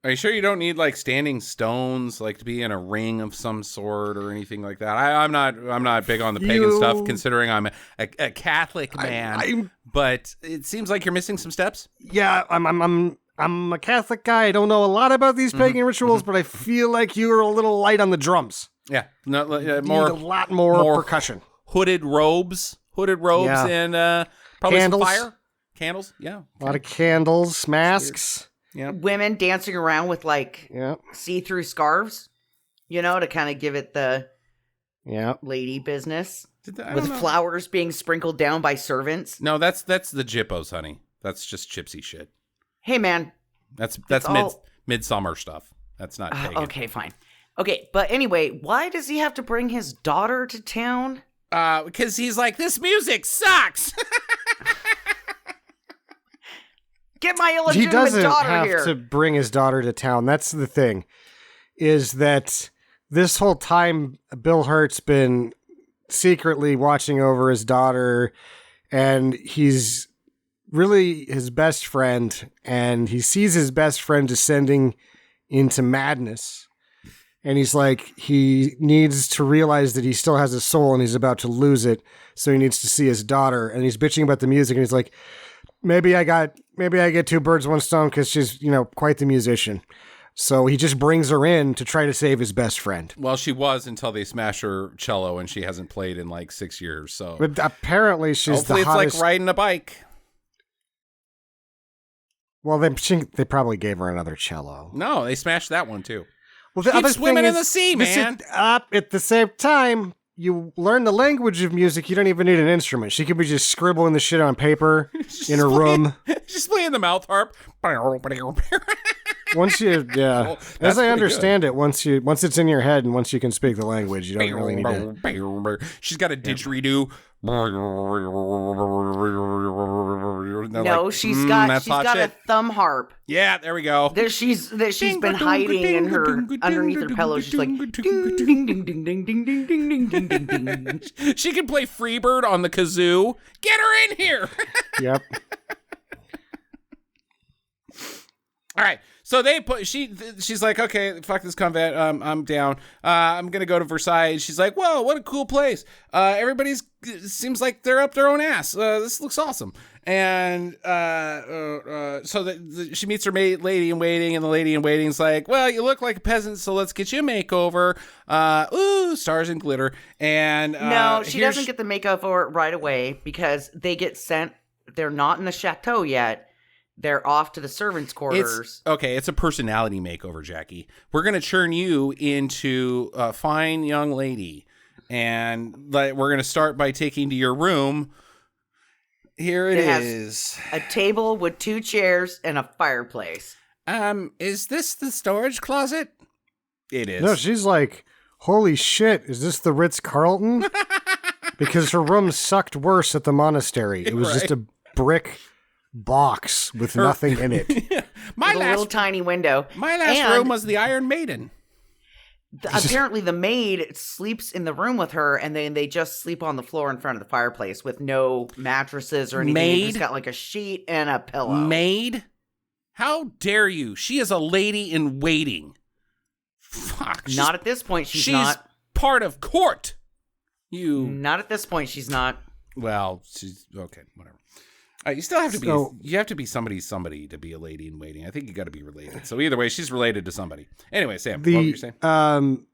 are you sure you don't need like standing stones, like to be in a ring of some sort or anything like that? I'm not big on the pagan stuff, considering I'm a Catholic man. But it seems like you're missing some steps. Yeah, I'm a Catholic guy. I don't know a lot about these pagan rituals, but I feel like you are a little light on the drums. Yeah, no, you need a lot more percussion. Hooded robes, and probably candles. some fire, candles. Yeah, a lot of candles, masks. Yeah, women dancing around with like see-through scarves, to kind of give it the lady business. With flowers being sprinkled down by servants. No, that's the Jippos, honey. That's just gypsy shit. Hey, man. That's midsummer stuff. That's not pagan. Okay, fine. Okay, but anyway, why does he have to bring his daughter to town? Because he's like, this music sucks. Get my illegitimate daughter here. He doesn't have to bring his daughter to town. That's the thing, is that this whole time Bill Hurt's been secretly watching over his daughter, and he's really his best friend, and he sees his best friend descending into madness. And he's like, he needs to realize that he still has a soul and he's about to lose it. So he needs to see his daughter, and he's bitching about the music, and he's like, maybe I get two birds, one stone, because she's, quite the musician. So he just brings her in to try to save his best friend. Well, she was until they smash her cello, and she hasn't played in like 6 years. So, but apparently she's hopefully the hottest. It's like riding a bike. Well, they probably gave her another cello. No, they smashed that one too. Well, the other swimming thing in the sea, man. At the same time, you learn the language of music. You don't even need an instrument. She could be just scribbling the shit on paper in her room. She's playing the mouth harp. Once you, as I understand it, once it's in your head and once you can speak the language, you don't really need to. She's got a didgeridoo No, she's got a thumb harp. Yeah, there we go. That she's been hiding in her underneath her pillow. She's like ding ding ding ding ding ding ding ding ding ding ding. She can play Freebird on the kazoo. Get her in here. Yep. All right. So she's like, okay, fuck this convent. I'm down. I'm going to go to Versailles. She's like, whoa, what a cool place. Everybody's seems like they're up their own ass. This looks awesome. And she meets her lady in waiting, and the lady in waiting's like, well, you look like a peasant, so let's get you a makeover. Ooh, stars and glitter. And no, she doesn't get the makeover right away because they get sent. They're not in the chateau yet. They're off to the servants' quarters. It's a personality makeover, Jackie. We're going to churn you into a fine young lady. And we're going to start by taking to your room. Here it is. A table with 2 chairs and a fireplace. Is this the storage closet? It is. No, she's like, holy shit, is this the Ritz-Carlton? Because her room sucked worse at the monastery. It was just a brick box with nothing in it. A little tiny window. My last room was the Iron Maiden. Apparently the maid sleeps in the room with her, and then they just sleep on the floor in front of the fireplace with no mattresses or anything. They just got like a sheet and a pillow. Maid? How dare you? She is a lady in waiting. Fuck. Not at this point, she's not. Part of court. Not at this point, she's not. Well, she's okay, whatever. You still have to you have to be somebody to be a lady in waiting. I think you got to be related. So either way, she's related to somebody. Anyway, Sam, what were you saying?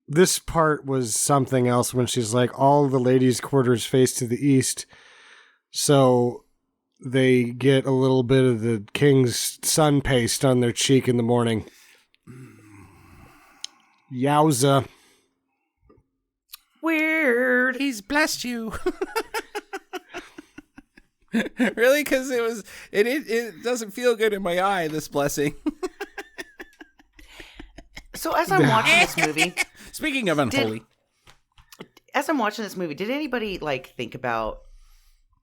This part was something else when she's like, all the ladies' quarters face to the east, so they get a little bit of the king's sun paste on their cheek in the morning. Yowza. Weird. He's blessed you. Really? Because it doesn't feel good in my eye, this blessing. So as I'm watching this movie, speaking of unholy, as I'm watching this movie, did anybody think about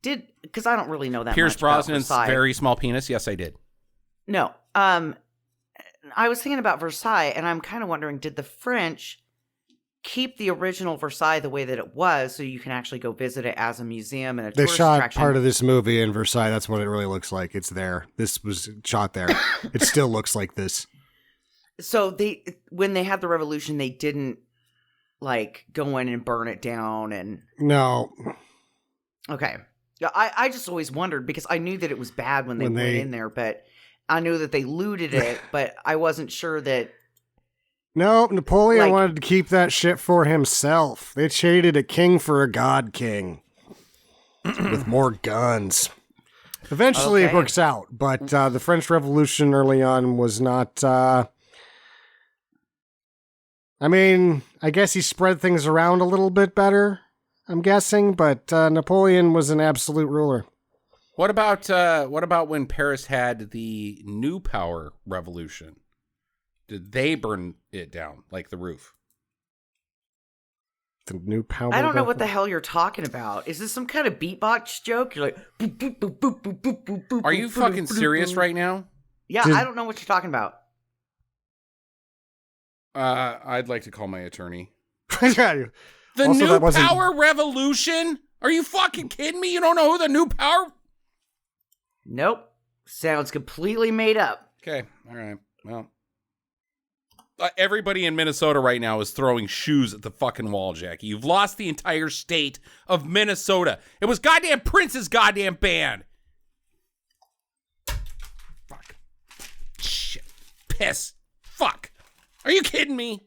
because I don't really know that Pierce much Brosnan's about Versailles. very small penis? Yes, I did. No. I was thinking about Versailles, and I'm kind of wondering, did the French keep the original Versailles the way that it was, so you can actually go visit it as a museum and a tourist attraction? Part of this movie in Versailles. That's what it really looks like. It's there. This was shot there. It still looks like this. So when they had the revolution, they didn't go in and burn it down and no. Okay. I just always wondered because I knew that it was bad when they went in there, but I knew that they looted it, but I wasn't sure that. No, Napoleon wanted to keep that shit for himself. They traded a king for a god king with more guns. Eventually it works out, but the French Revolution early on was not... I guess he spread things around a little bit better, I'm guessing, but Napoleon was an absolute ruler. What about when Paris had the New Power Revolution? Did they burn it down, like the roof? The New Power. I don't know what the hell you're talking about. Is this some kind of beatbox joke? You're like, boop, boop, boop, boop, boop, boop, boop, boop. Are you fucking serious right now? Yeah, I don't know what you're talking about. I'd like to call my attorney. The New Power Revolution? Are you fucking kidding me? You don't know who the New Power? Nope. Sounds completely made up. Okay. All right. Well. Everybody in Minnesota right now is throwing shoes at the fucking wall, Jackie. You've lost the entire state of Minnesota. It was goddamn Prince's goddamn band. Fuck. Shit. Piss. Fuck. Are you kidding me?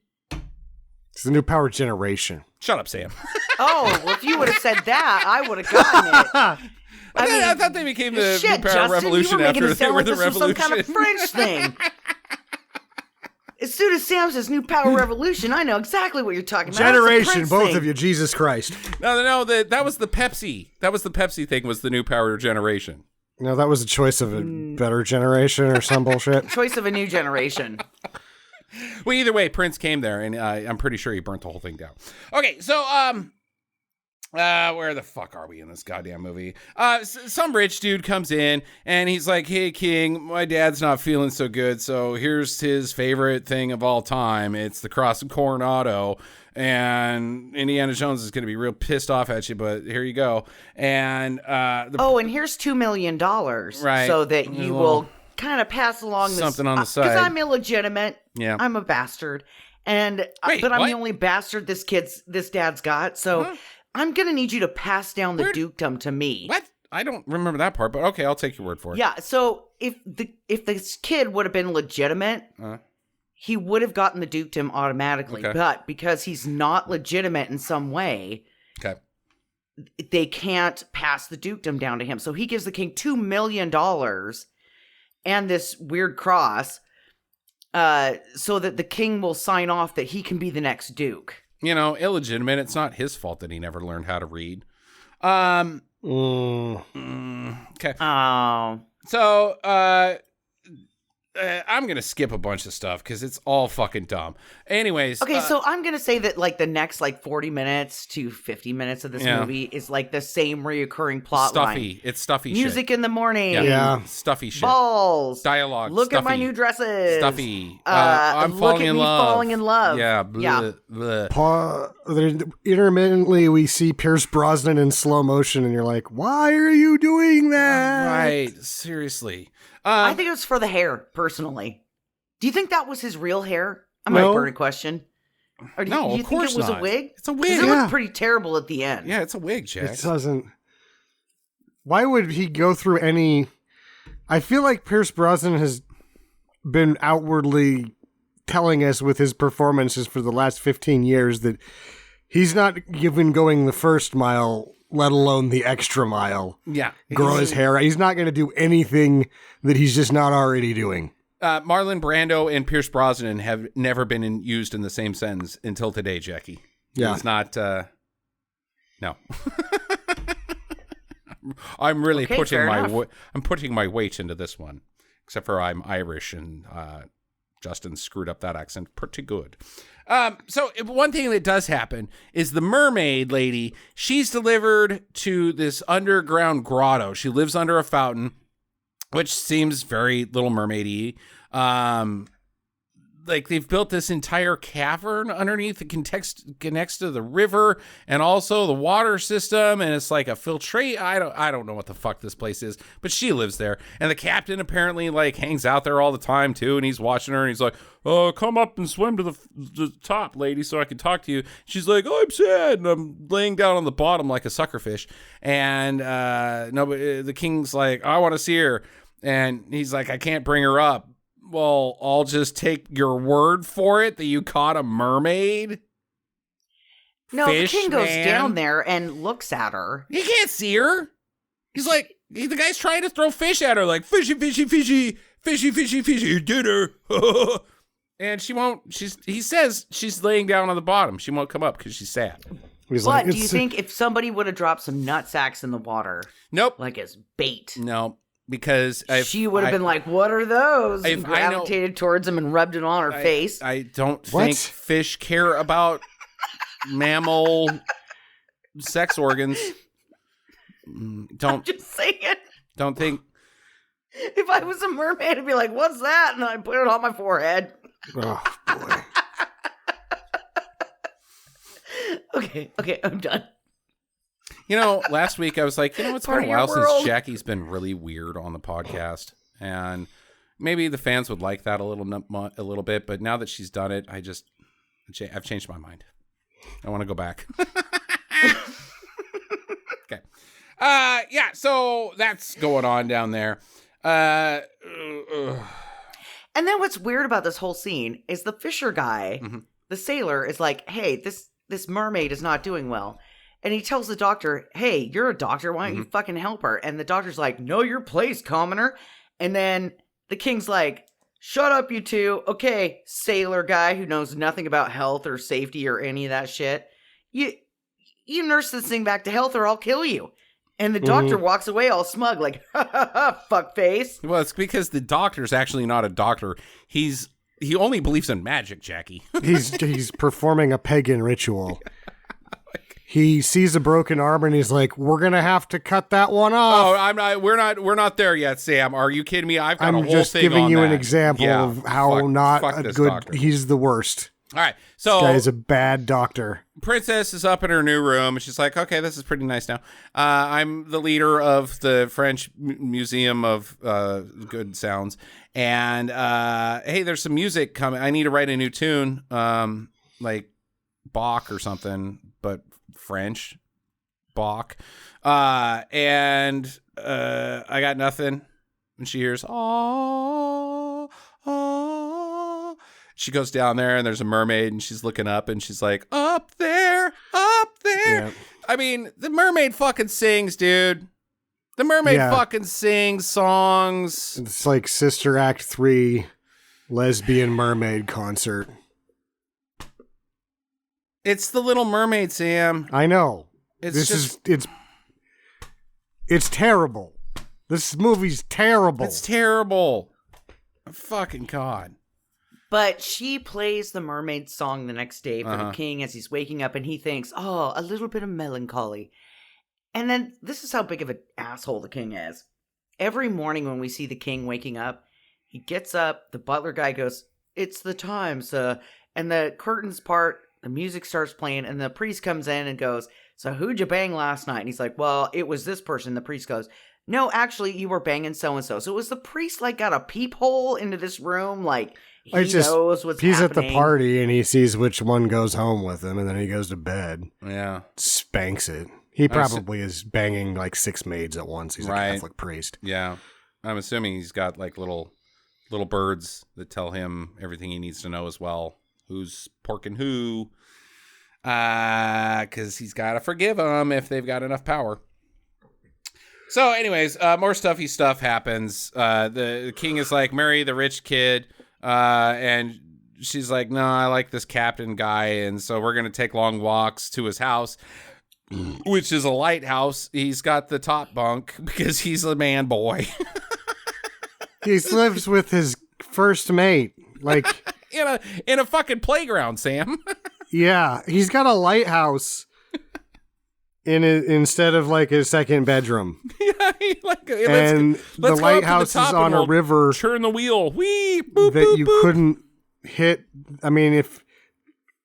It's the New Power generation. Shut up, Sam. Oh, well, if you would have said that, I would have gotten it. I thought they became the New Power Revolution after they were the revolution. Some kind of French thing. As soon as Sam says New Power Revolution, I know exactly what you're talking about. Generation, both of you, Jesus Christ. No, that was the Pepsi. That was the Pepsi thing, was the New Power generation. No, that was a choice of a better generation or some bullshit. Choice of a new generation. Well, either way, Prince came there, and I'm pretty sure he burnt the whole thing down. Okay, so Where the fuck are we in this goddamn movie? Some rich dude comes in and he's like, "Hey, King, my dad's not feeling so good, so here's his favorite thing of all time. It's the Cross and Coronado, and Indiana Jones is going to be real pissed off at you, but here you go." And and here's $2 million, right? So that you will kind of pass along something on the side. Because I'm illegitimate. Yeah, I'm a bastard, and but I'm the only bastard this dad's got. So. I'm going to need you to pass down the dukedom to me. What? I don't remember that part, but okay, I'll take your word for it. Yeah, so if this kid would have been legitimate, he would have gotten the dukedom automatically. Okay. But because he's not legitimate in some way, they can't pass the dukedom down to him. So he gives the king $2 million and this weird cross so that the king will sign off that he can be the next duke. Illegitimate. It's not his fault that he never learned how to read. Okay. Oh. So, I'm going to skip a bunch of stuff because it's all fucking dumb. Anyways. Okay, so I'm going to say that the next 40 minutes to 50 minutes of this movie is the same reoccurring plot line. It's stuffy Music shit. in the morning. Yeah. Stuffy shit. Balls. Dialogue. Look stuffy. at my new dresses. Stuffy. I'm falling in love. Falling in love. Yeah. Bleh, bleh. Intermittently, we see Pierce Brosnan in slow motion, and you're like, why are you doing that? Right. Seriously. I think it was for the hair, personally. Do you think that was his real hair? I might burn a question. Or do you of course think it was not. a wig? It's a wig. It looked pretty terrible at the end. Yeah, it's a wig, Jack. It doesn't. Why would he go through any? I feel like Pierce Brosnan has been outwardly telling us with his performances for the last 15 years that he's not even going the first mile, let alone the extra mile. Yeah. Grow his hair. He's not going to do anything that he's just not already doing. Marlon Brando and Pierce Brosnan have never been used in the same sentence until today, Jackie. Yeah. It's not, no. I'm really putting my weight into this one. Except for I'm Irish and Justin screwed up that accent pretty good. So one thing that does happen is the mermaid lady, she's delivered to this underground grotto. She lives under a fountain, which seems very Little Mermaid-y. They've built this entire cavern underneath that connects to the river and also the water system, and it's like a filtrate. I don't know what the fuck this place is, but she lives there, and the captain apparently hangs out there all the time too, and he's watching her, and he's like, "Oh, come up and swim to the top, lady, so I can talk to you." She's like, "Oh, I'm sad," and I'm laying down on the bottom like a suckerfish, and the king's like, "I want to see her," and he's like, "I can't bring her up." Well, I'll just take your word for it that you caught a mermaid. No, the king goes down there and looks at her. He can't see her. He's like, the guy's trying to throw fish at her, like, fishy, fishy, fishy, fishy, fishy, fishy, dinner. And she won't, he says she's laying down on the bottom. She won't come up because she's sad. But do you think if somebody would have dropped some nut sacks in the water? Nope. Like as bait? No. Because she would have been like, "What are those?" And gravitated towards him and rubbed it on her face. I don't think fish care about mammal sex organs. I'm just saying. Don't think. If I was a mermaid, I'd be like, "What's that?" And I'd put it on my forehead. Oh boy. Okay, I'm done. Last week I was like, it's been a while since Jackie's been really weird on the podcast, and maybe the fans would like that a little bit. But now that she's done it, I've changed my mind. I want to go back. Okay. Yeah. So that's going on down there. And then what's weird about this whole scene is the fisher guy, the sailor, is like, "Hey, this mermaid is not doing well." And he tells the doctor, "Hey, you're a doctor. Why don't you fucking help her?" And the doctor's like, "Know your place, commoner." And then the king's like, "Shut up, you two. Okay, sailor guy who knows nothing about health or safety or any of that shit. You nurse this thing back to health or I'll kill you." And the doctor walks away all smug like, "Ha ha ha, fuck face." Well, it's because the doctor's actually not a doctor. He only believes in magic, Jackie. He's performing a pagan ritual. he sees a broken arm and he's like, "We're gonna have to cut that one off." Oh, I'm not. We're not there yet, Sam. Are you kidding me? I've got a I'm whole just thing giving on you an that. example Yeah, of how fuck not a this good. doctor. He's the worst. All right, so This guy is a bad doctor. Princess is up in her new room, and she's like, "Okay, this is pretty nice now. I'm the leader of the French Museum of Good Sounds, and hey, there's some music coming. I need to write a new tune, like Bach or something, but French Bach. And I got nothing." And she hears, "Oh, oh." She goes down there and there's a mermaid and she's looking up and she's like, up there. Yeah. I mean, the mermaid fucking sings, dude. The mermaid fucking sings songs. It's like Sister Act 3 lesbian mermaid concert. It's the Little Mermaid, Sam. I know. It's terrible. This movie's terrible. It's terrible. Fucking God. But she plays the mermaid song the next day for the king as he's waking up, and he thinks, oh, a little bit of melancholy. And then this is how big of an asshole the king is. Every morning when we see the king waking up, he gets up, the butler guy goes, "It's the time, sir." And the curtains part, the music starts playing, and the priest comes in and goes, "So who'd you bang last night?" And he's like, "Well, it was this person." The priest goes, "No, actually, you were banging so-and-so." So it was the priest, like, got a peephole into this room, like... He knows what's he's happening. at the party and he sees which one goes home with him, and then he goes to bed. Yeah. Spanks it. He probably is banging like 6 maids at once. He's a Catholic priest. Yeah. I'm assuming he's got like little birds that tell him everything he needs to know as well. Who's porking who. Because he's got to forgive them if they've got enough power. So anyways, more stuffy stuff happens. The king is like, "Marry the rich kid." And she's like, "No, I like this captain guy." And so we're going to take long walks to his house, which is a lighthouse. He's got the top bunk because he's a man boy. He lives with his first mate. Like in a fucking playground, Sam. Yeah. He's got a lighthouse instead of like his second bedroom. Yeah, and the lighthouse is on a river. Turn the wheel. Whee, boop, that boop, you boop. couldn't hit. I mean, if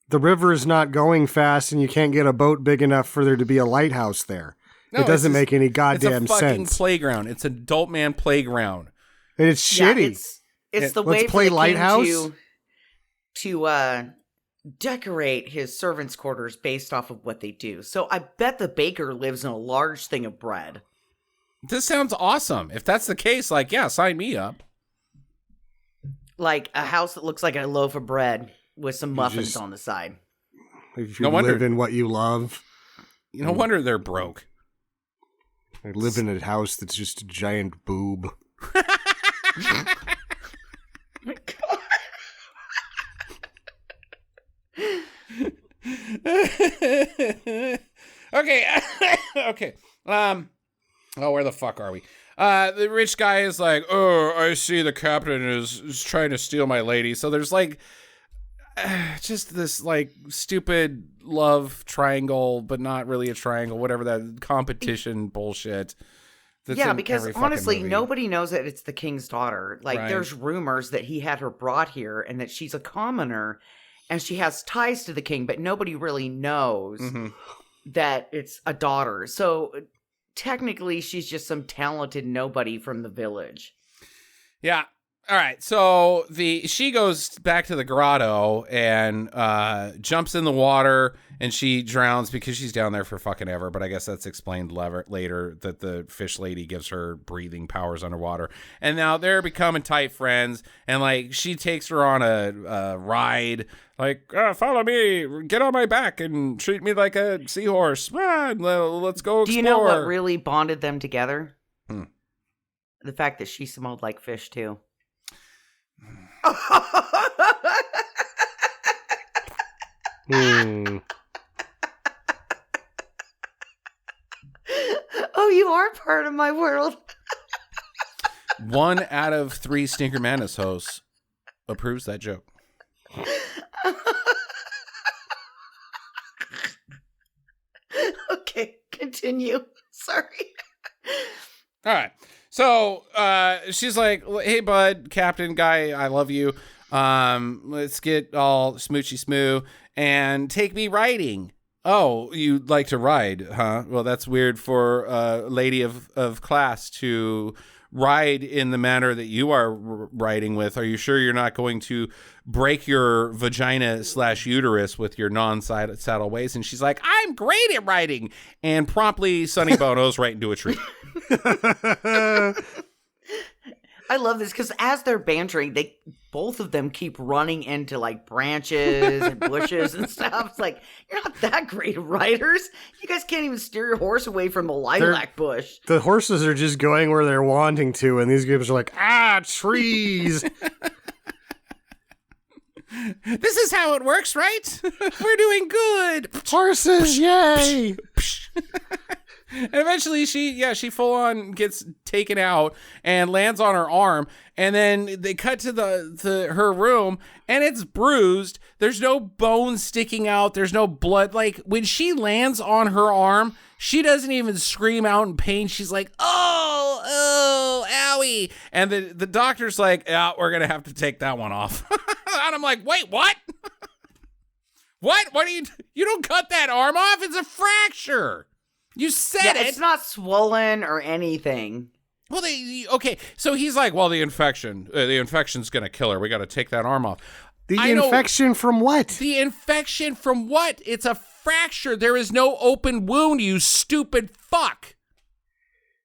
the river is not going fast and you can't get a boat big enough for there to be a lighthouse there, it doesn't make any goddamn sense. It's a fucking sense. Playground. It's an adult man playground. And it's shitty. It's the way let's play for the lighthouse king to decorate his servants' quarters based off of what they do. So I bet the baker lives in a large thing of bread. This sounds awesome. If that's the case, like, yeah, sign me up. Like a house that looks like a loaf of bread with some muffins on the side. If you live in what you love. No wonder they're broke. I live in a house that's just a giant boob. My God. Okay. Where the fuck are we? The rich guy is like, "Oh, I see the captain is trying to steal my lady." So there's like just this like stupid love triangle, but not really a triangle, whatever that competition bullshit. Yeah, because honestly, nobody knows that it's the king's daughter. Like, there's rumors that he had her brought here and that she's a commoner and she has ties to the king, but nobody really knows that it's a daughter. So technically, she's just some talented nobody from the village. Yeah. All right. So she goes back to the grotto and jumps in the water, and she drowns because she's down there for fucking ever. But I guess that's explained later that the fish lady gives her breathing powers underwater. And now they're becoming tight friends. And like she takes her on a ride, like, "Follow me, get on my back, and treat me like a seahorse. Let's go explore." Do you know what really bonded them together? The fact that she smelled like fish too. Oh, you are part of my world. 1 out of 3 Stinker Madness hosts approves that joke. Continue. Sorry. All right. So she's like, hey, bud, Captain Guy, I love you. Let's get all smoochy smoo and take me riding. Oh, you'd like to ride, huh? Well, that's weird for a lady of class to ride in the manner that you are riding with. Are you sure you're not going to break your vagina / uterus with your non-saddle waist? And she's like, I'm great at riding. And promptly Sonny Bono's right into a tree. I love this because as they're bantering, both of them keep running into like branches and bushes and stuff. It's like, you're not that great of riders. You guys can't even steer your horse away from the lilac bush. The horses are just going where they're wanting to, and these guys are like, trees. This is how it works, right? We're doing good. Horses, yay! And eventually she full on gets taken out and lands on her arm, and then they cut to her room and it's bruised. There's no bones sticking out. There's no blood. Like when she lands on her arm, she doesn't even scream out in pain. She's like, oh, owie. And the doctor's like, yeah, we're going to have to take that one off. And I'm like, wait, what? What do you don't cut that arm off? It's a fracture. You said it. It's not swollen or anything. Well, okay. So he's like, well, the infection's going to kill her. We got to take that arm off. The infection from what? The infection from what? It's a fracture. There is no open wound, you stupid fuck.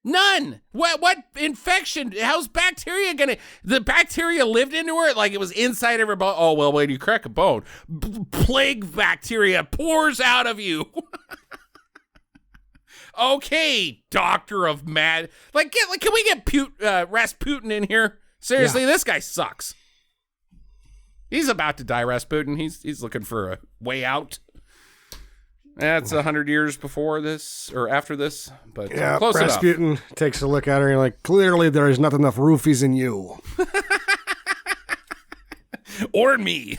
None. What infection? How's bacteria going to... The bacteria lived into her? Like it was inside of her bone? Oh, well, when you crack a bone, plague bacteria pours out of you. Okay, doctor of mad. Can we get Rasputin in here? Seriously, This guy sucks. He's about to die, Rasputin. He's looking for a way out. That's 100 years before this or after this, but close enough. Rasputin takes a look at her and like, clearly there is not enough roofies in you. Or me.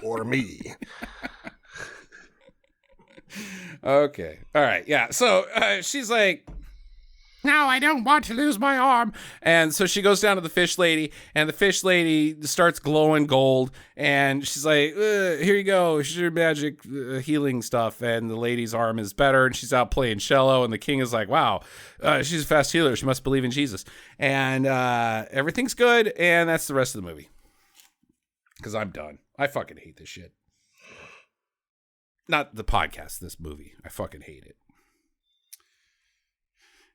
Or me. Okay. All right. Yeah. So she's like, no, I don't want to lose my arm. And so she goes down to the fish lady, and the fish lady starts glowing gold. And she's like, here you go. Here's your magic healing stuff. And the lady's arm is better, and she's out playing cello. And the king is like, wow, she's a fast healer. She must believe in Jesus. And everything's good. And that's the rest of the movie. Because I'm done. I fucking hate this shit. Not the podcast, this movie. I fucking hate it.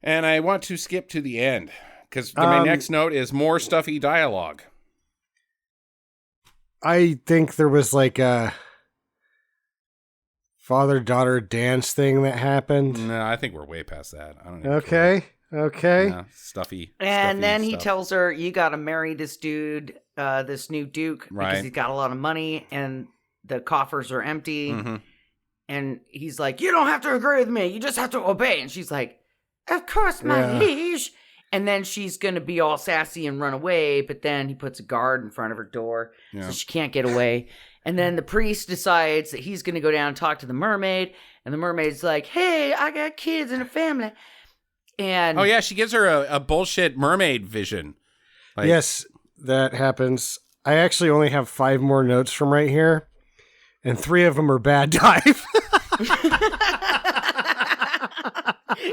And I want to skip to the end because my next note is more stuffy dialogue. I think there was like a father-daughter dance thing that happened. No, I think we're way past that. I don't know. Okay. Yeah, stuffy. And then he stuff. tells her, you got to marry this dude, this new duke, right, because he's got a lot of money and the coffers are empty. Mm-hmm. And he's like, you don't have to agree with me. You just have to obey. And she's like, of course, my liege. And then she's going to be all sassy and run away. But then he puts a guard in front of her door so she can't get away. And then the priest decides that he's going to go down and talk to the mermaid. And the mermaid's like, hey, I got kids and a family. And oh, yeah, she gives her a bullshit mermaid vision. Like, yes, that happens. I actually only have 5 more notes from right here. And 3 of them are bad dive.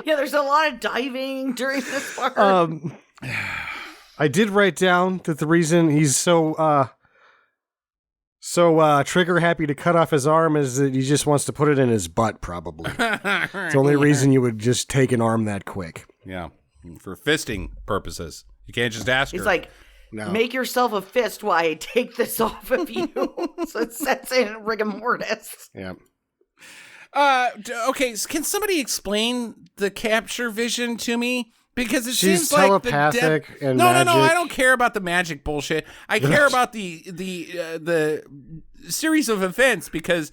Yeah, there's a lot of diving during this part. I did write down that the reason he's so trigger happy to cut off his arm is that he just wants to put it in his butt, probably. It's the only reason you would just take an arm that quick. Yeah, for fisting purposes. You can't just ask her. He's like, no. Make yourself a fist while I take this off of you. So it sets in rigor mortis. Yeah. Okay, can somebody explain the capture vision to me? Because it She's seems like telepathic and magic. No, I don't care about the magic bullshit. I care about the series of events, because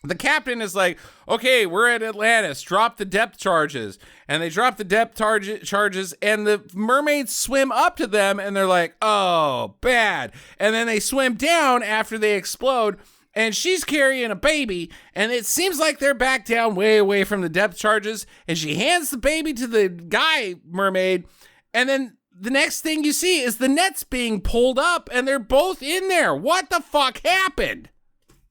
the captain is like, okay, we're at Atlantis, drop the depth charges. And they drop the depth charges, and the mermaids swim up to them, and they're like, oh, bad. And then they swim down after they explode, and she's carrying a baby, and it seems like they're back down way away from the depth charges, and she hands the baby to the guy mermaid, and then the next thing you see is the net's being pulled up, and they're both in there. What the fuck happened?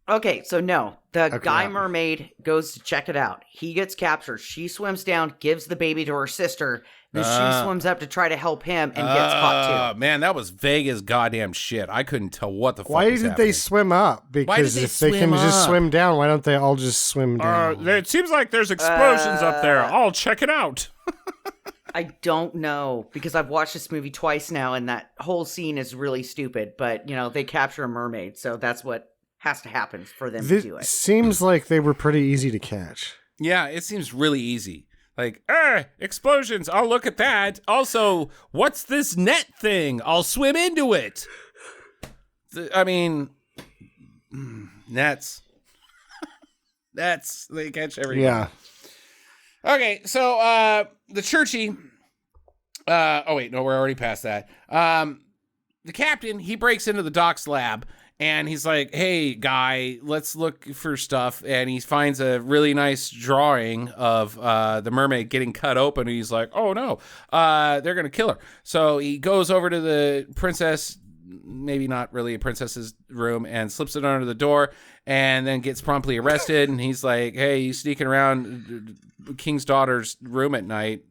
Okay, so no, the guy mermaid goes to check it out. He gets captured. She swims down, gives the baby to her sister. Then she swims up to try to help him and gets caught too. Man, that was vague as goddamn shit. I couldn't tell what the fuck Why was did happening. they swim up? Because if they can just swim down, why don't they all just swim down? It seems like there's explosions up there. I'll check it out. I don't know, because I've watched this movie twice now, and that whole scene is really stupid. But, they capture a mermaid, so that's what has to happen for them to do it. Seems like they were pretty easy to catch. Yeah, it seems really easy. Like, explosions, I'll look at that. Also, what's this net thing? I'll swim into it. Nets. Nets, they catch everything. Yeah. Okay, so the churchy... oh, wait, no, we're already past that. The captain, he breaks into the doc's lab, and he's like, hey, guy, let's look for stuff. And he finds a really nice drawing of the mermaid getting cut open. And he's like, oh, no, they're going to kill her. So he goes over to the princess, maybe not really a princess's room, and slips it under the door and then gets promptly arrested. And he's like, hey, you sneaking around King's daughter's room at night.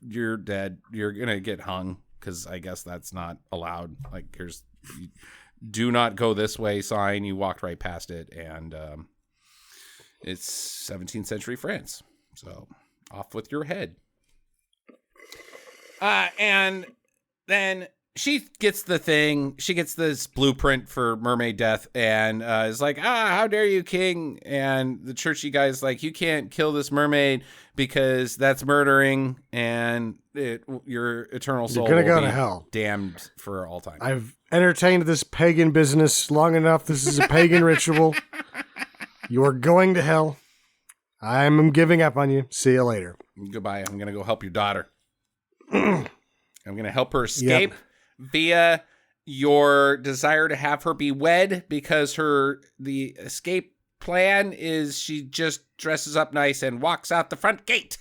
You're dead. You're going to get hung, because I guess that's not allowed. Like, here's... do not go this way sign. You walked right past it, and it's 17th century France. So off with your head. And then she gets the thing. She gets this blueprint for mermaid death, and is like, how dare you, king? And the churchy guy's like, you can't kill this mermaid because that's murdering, and your eternal soul You're gonna will go be to hell, damned for all time. I've entertained this pagan business long enough. This is a pagan ritual. You are going to hell. I'm giving up on you. See you later. Goodbye. I'm going to go help your daughter. I'm going to help her escape via your desire to have her be wed, because the escape plan is she just dresses up nice and walks out the front gate.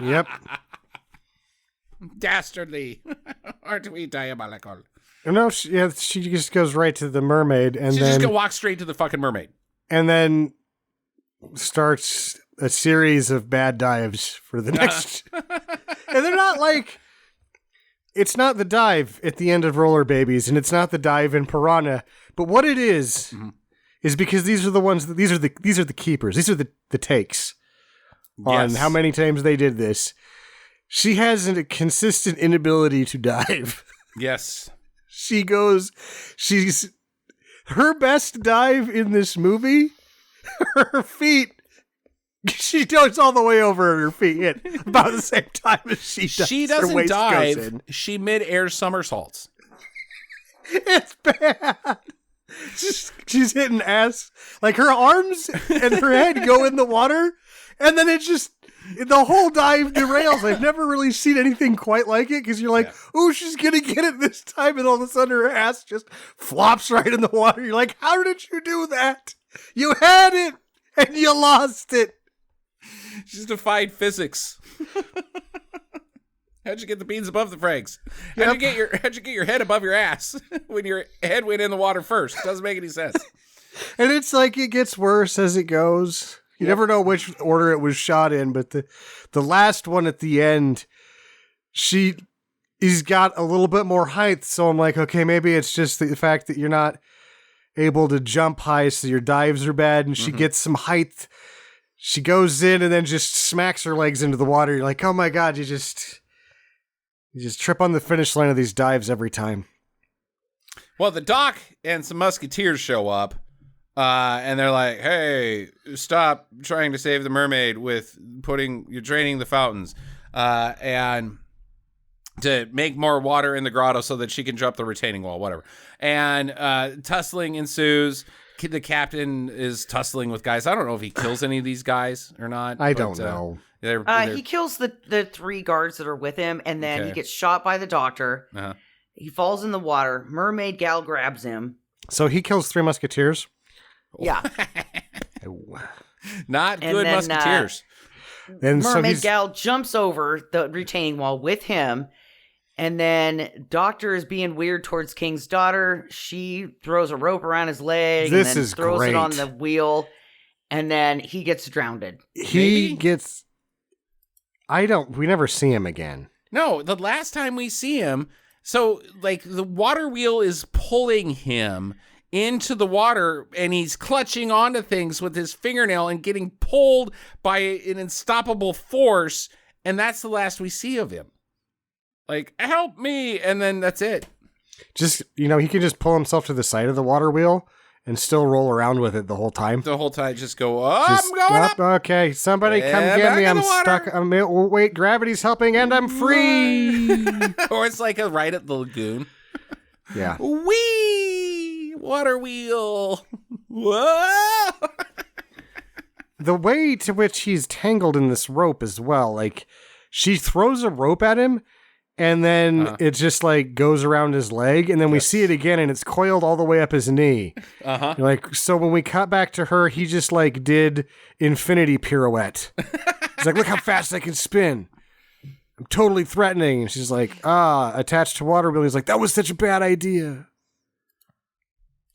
Yep. Dastardly. Aren't we diabolical? No, she just goes right to the mermaid, and She's then just going to walk straight to the fucking mermaid. And then starts a series of bad dives for the next. And they're not like, it's not the dive at the end of Roller Babies, and it's not the dive in Piranha, but what it is is because these are the ones that these are the keepers. These are the takes on how many times they did this. She has a consistent inability to dive. Yes. Her best dive in this movie, her feet, she goes all the way over her feet at about the same time as she does. She doesn't dive. She mid-air somersaults. It's bad. She's hitting ass. Like, her arms and her head go in the water, and then the whole dive derails. I've never really seen anything quite like it, because you're like, oh, she's going to get it this time, and all of a sudden her ass just flops right in the water. You're like, how did you do that? You had it, and you lost it. She's defied physics. How'd you get the beans above the frags? How'd you get your head above your ass when your head went in the water first? Doesn't make any sense. And it's like it gets worse as it goes. You never know which order it was shot in, but the last one at the end, he's got a little bit more height. So I'm like, okay, maybe it's just the fact that you're not able to jump high, so your dives are bad, and she gets some height. She goes in and then just smacks her legs into the water. You're like, oh my God, you just trip on the finish line of these dives every time. Well, the doc and some musketeers show up, and they're like, hey, stop trying to save the mermaid with you're draining the fountains, and to make more water in the grotto so that she can jump the retaining wall, whatever. And tussling ensues. The captain is tussling with guys. I don't know if he kills any of these guys or not. I don't know. He kills the 3 guards that are with him, and then he gets shot by the doctor. He falls in the water. Mermaid gal grabs him. So he kills 3 musketeers? Yeah. Not And good then, musketeers. And so Mermaid he's, Gal jumps over the retaining wall with him. And then Doctor is being weird towards King's daughter. She throws a rope around his leg This and then is throws it on great. the wheel. And then he gets drowned. he Maybe? gets. We never see him again. No, the last time we see him, so like the water wheel is pulling him into the water and he's clutching onto things with his fingernail and getting pulled by an unstoppable force. And that's the last we see of him. Like, help me. And then that's it. Just, he can just pull himself to the side of the water wheel and still roll around with it the whole time. The whole time just go, oh, Just I'm going up. Okay, somebody come Yeah, get back me. in I'm the water. stuck. Wait, gravity's helping and I'm free. Or it's like a ride at the lagoon. Yeah. Whee! Water wheel. Whoa! The way to which he's tangled in this rope as well, like she throws a rope at him and then it just like goes around his leg and then we see it again and it's coiled all the way up his knee. Uh-huh. Like, so when we cut back to her, he just like did infinity pirouette. He's like, look how fast I can spin. I'm totally threatening. And she's like, attached to water wheel. He's like, that was such a bad idea.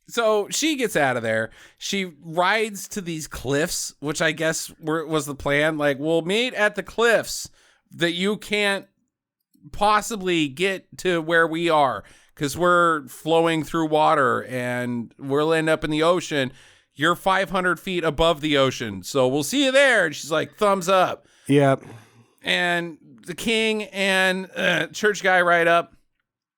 So she gets out of there. She rides to these cliffs, which I guess was the plan. Like, we'll meet at the cliffs that you can't possibly get to where we are because we're flowing through water and we'll end up in the ocean. You're 500 feet above the ocean. So we'll see you there. And she's like, thumbs up. Yep. And the king and church guy ride up.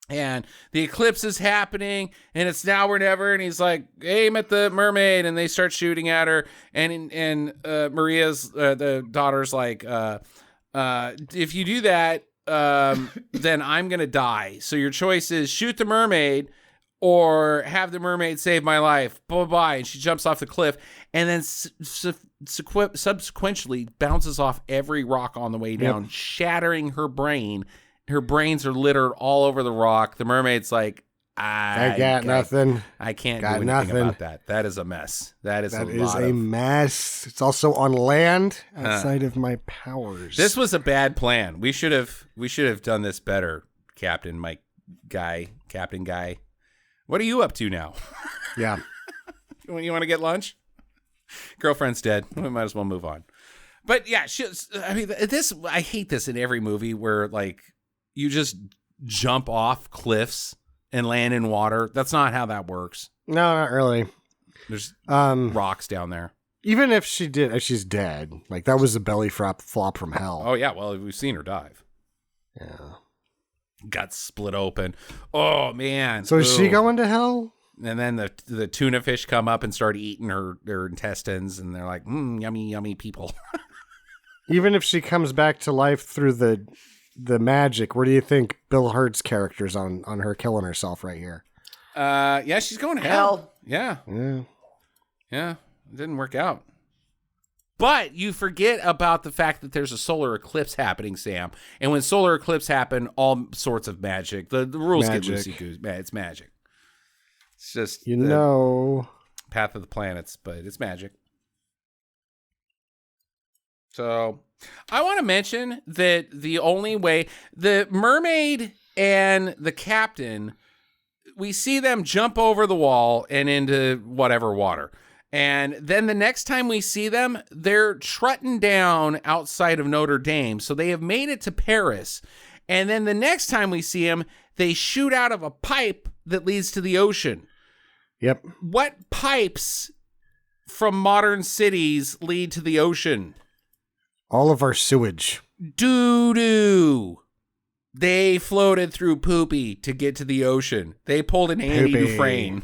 And the eclipse is happening, and it's now or never. And he's like, aim at the mermaid, and they start shooting at her. And Maria's the daughter's like, if you do that, then I'm gonna die. So your choice is shoot the mermaid or have the mermaid save my life. Bye bye. And she jumps off the cliff, and then subsequently bounces off every rock on the way down, shattering her brain. Her brains are littered all over the rock. The mermaid's like, I got nothing. I can't do Got anything nothing. about that. That is a mess. That is a mess. It's also on land outside of my powers. This was a bad plan. We should have done this better, Captain Guy. What are you up to now? Yeah. You want to get lunch? Girlfriend's dead. We might as well move on. But yeah, I hate this in every movie where like you just jump off cliffs and land in water. That's not how that works. No, not really. There's rocks down there. Even if she did, if she's dead, like that was a belly flop from hell. Oh yeah, well we've seen her dive. Yeah. Guts split open. Oh man. So is she going to hell? And then the tuna fish come up and start eating her intestines, and they're like, yummy, yummy people. Even if she comes back to life through the magic, where do you think Bill Hurt's character's on her killing herself right here? Yeah, she's going to hell. Yeah. Yeah. It didn't work out. But you forget about the fact that there's a solar eclipse happening, Sam. And when solar eclipse happen, all sorts of magic. The rules get loosey-goosey. It's magic. It's just path of the planets, but it's magic. So I want to mention that the only way the mermaid and the captain, we see them jump over the wall and into whatever water. And then the next time we see them, they're trotting down outside of Notre Dame. So they have made it to Paris. And then the next time we see them, they shoot out of a pipe that leads to the ocean. Yep. What pipes from modern cities lead to the ocean? All of our sewage. Doo-doo. They floated through poopy to get to the ocean. They pulled an Andy Dufresne.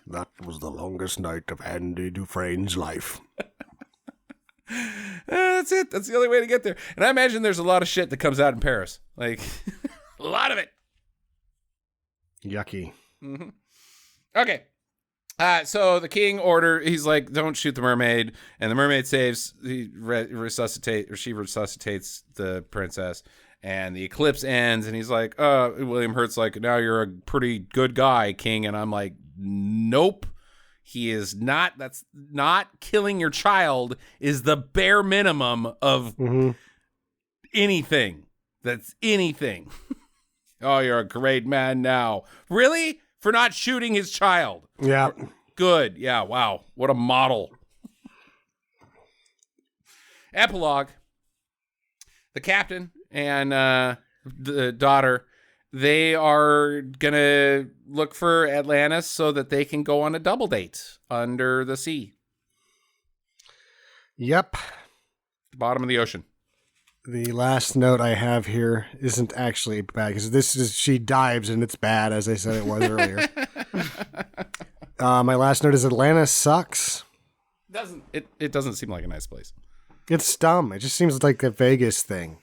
That was the longest night of Andy Dufresne's life. That's it. That's the only way to get there. And I imagine there's a lot of shit that comes out in Paris. Like, a lot of it. Yucky. Mm-hmm. Okay. So the king he's like, don't shoot the mermaid. And the mermaid she resuscitates the princess. And the eclipse ends. And he's like, William Hurt's like, now you're a pretty good guy, king. And I'm like, nope. He is not. That's not killing your child is the bare minimum of anything. That's anything. Oh, you're a great man now. Really? For not shooting his child. Yeah. Good. Yeah. Wow. What a model. Epilogue. The captain and the daughter, they are going to look for Atlantis so that they can go on a double date under the sea. Yep. Bottom of the ocean. The last note I have here isn't actually bad because she dives and it's bad, as I said it was earlier. My last note is Atlantis sucks. It doesn't seem like a nice place. It's dumb. It just seems like a Vegas thing.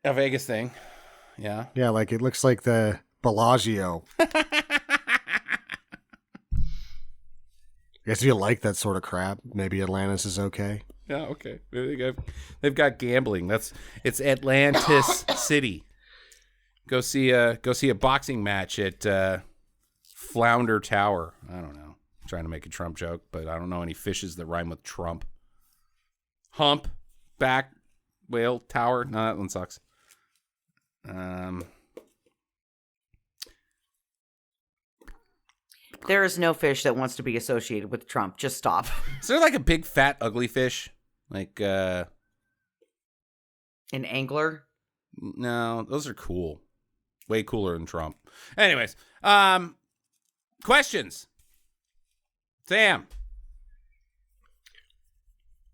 A Vegas thing. Yeah. Yeah, like it looks like the Bellagio. I guess if you like that sort of crap, maybe Atlantis is okay. Yeah, okay. They've got gambling. It's Atlantis City. Go see a boxing match at Flounder Tower. I don't know. I'm trying to make a Trump joke, but I don't know any fishes that rhyme with Trump. Hump, back, whale, tower. No, that one sucks. There is no fish that wants to be associated with Trump. Just stop. Is there like a big fat ugly fish? Like An angler? No, those are cool. Way cooler than Trump. Anyways, questions. Sam.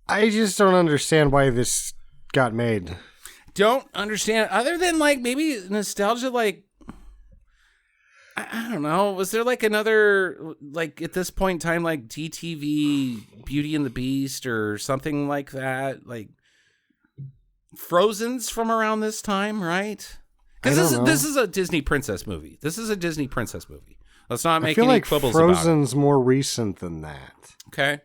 I just don't understand why this got made. Don't understand, other than like maybe nostalgia, like I don't know, was there like another, like at this point in time, like DTV Beauty and the Beast or something like that, like Frozen's from around this time, right? Because this is a Disney princess movie. Let's not make any quibbles about it. Frozen's more recent than that. Okay.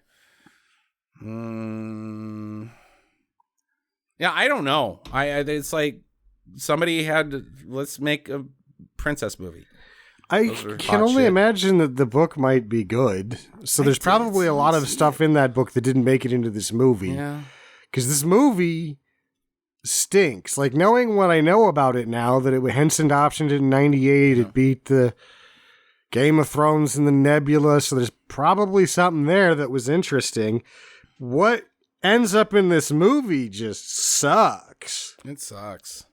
Yeah, I don't know. It's like somebody had to, let's make a princess movie. I can only imagine that the book might be good. So there's probably a lot of stuff in that book that didn't make it into this movie. Yeah. Because this movie stinks. Like, knowing what I know about it now, that Henson optioned it in 98, it beat the Game of Thrones and the Nebula, so there's probably something there that was interesting. What ends up in this movie just sucks. It sucks.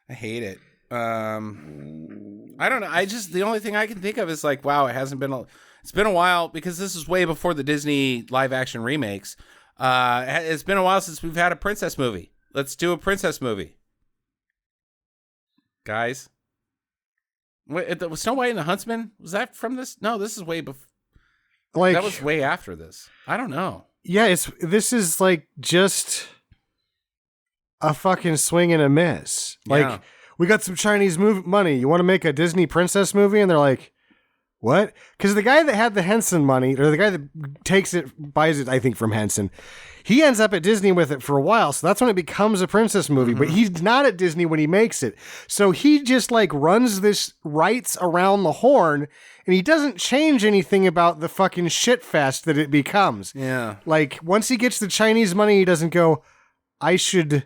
I hate it. I don't know. The only thing I can think of is like, wow, it's been a while, because this is way before the Disney live action remakes. It's been a while since we've had a princess movie. Let's do a princess movie. Guys. Wait, was Snow White and the Huntsman? Was that from this? No, this is way before. Like, that was way after this. I don't know. Yeah, this is like just a fucking swing and a miss. Like, we got some Chinese money. You want to make a Disney princess movie? And they're like, what? Because the guy that had the Henson money, or the guy that buys it, I think, from Henson, he ends up at Disney with it for a while. So that's when it becomes a princess movie. Mm-hmm. But he's not at Disney when he makes it. So he just like runs this rights around the horn, and he doesn't change anything about the fucking shit fest that it becomes. Yeah. Like, once he gets the Chinese money, he doesn't go, I should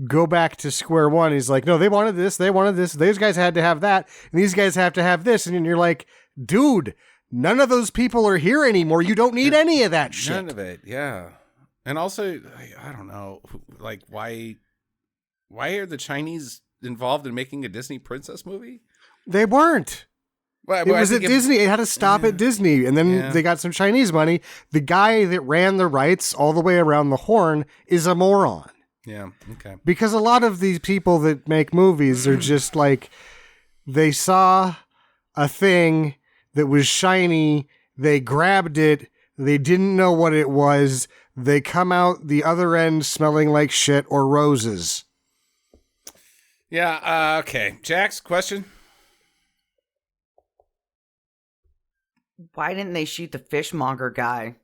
go back to square one. He's like, no, they wanted this. Those guys had to have that. And these guys have to have this. And you're like, dude, none of those people are here anymore. You don't need any of that shit. None of it. Yeah. And also, I don't know, like, why are the Chinese involved in making a Disney princess movie? They weren't. Well, it was at Disney. It had to stop at Disney. And then they got some Chinese money. The guy that ran the rights all the way around the horn is a moron. Yeah, okay. Because a lot of these people that make movies are just like, they saw a thing that was shiny, they grabbed it, they didn't know what it was, they come out the other end smelling like shit or roses. Yeah, okay. Jax, question? Why didn't they shoot the fishmonger guy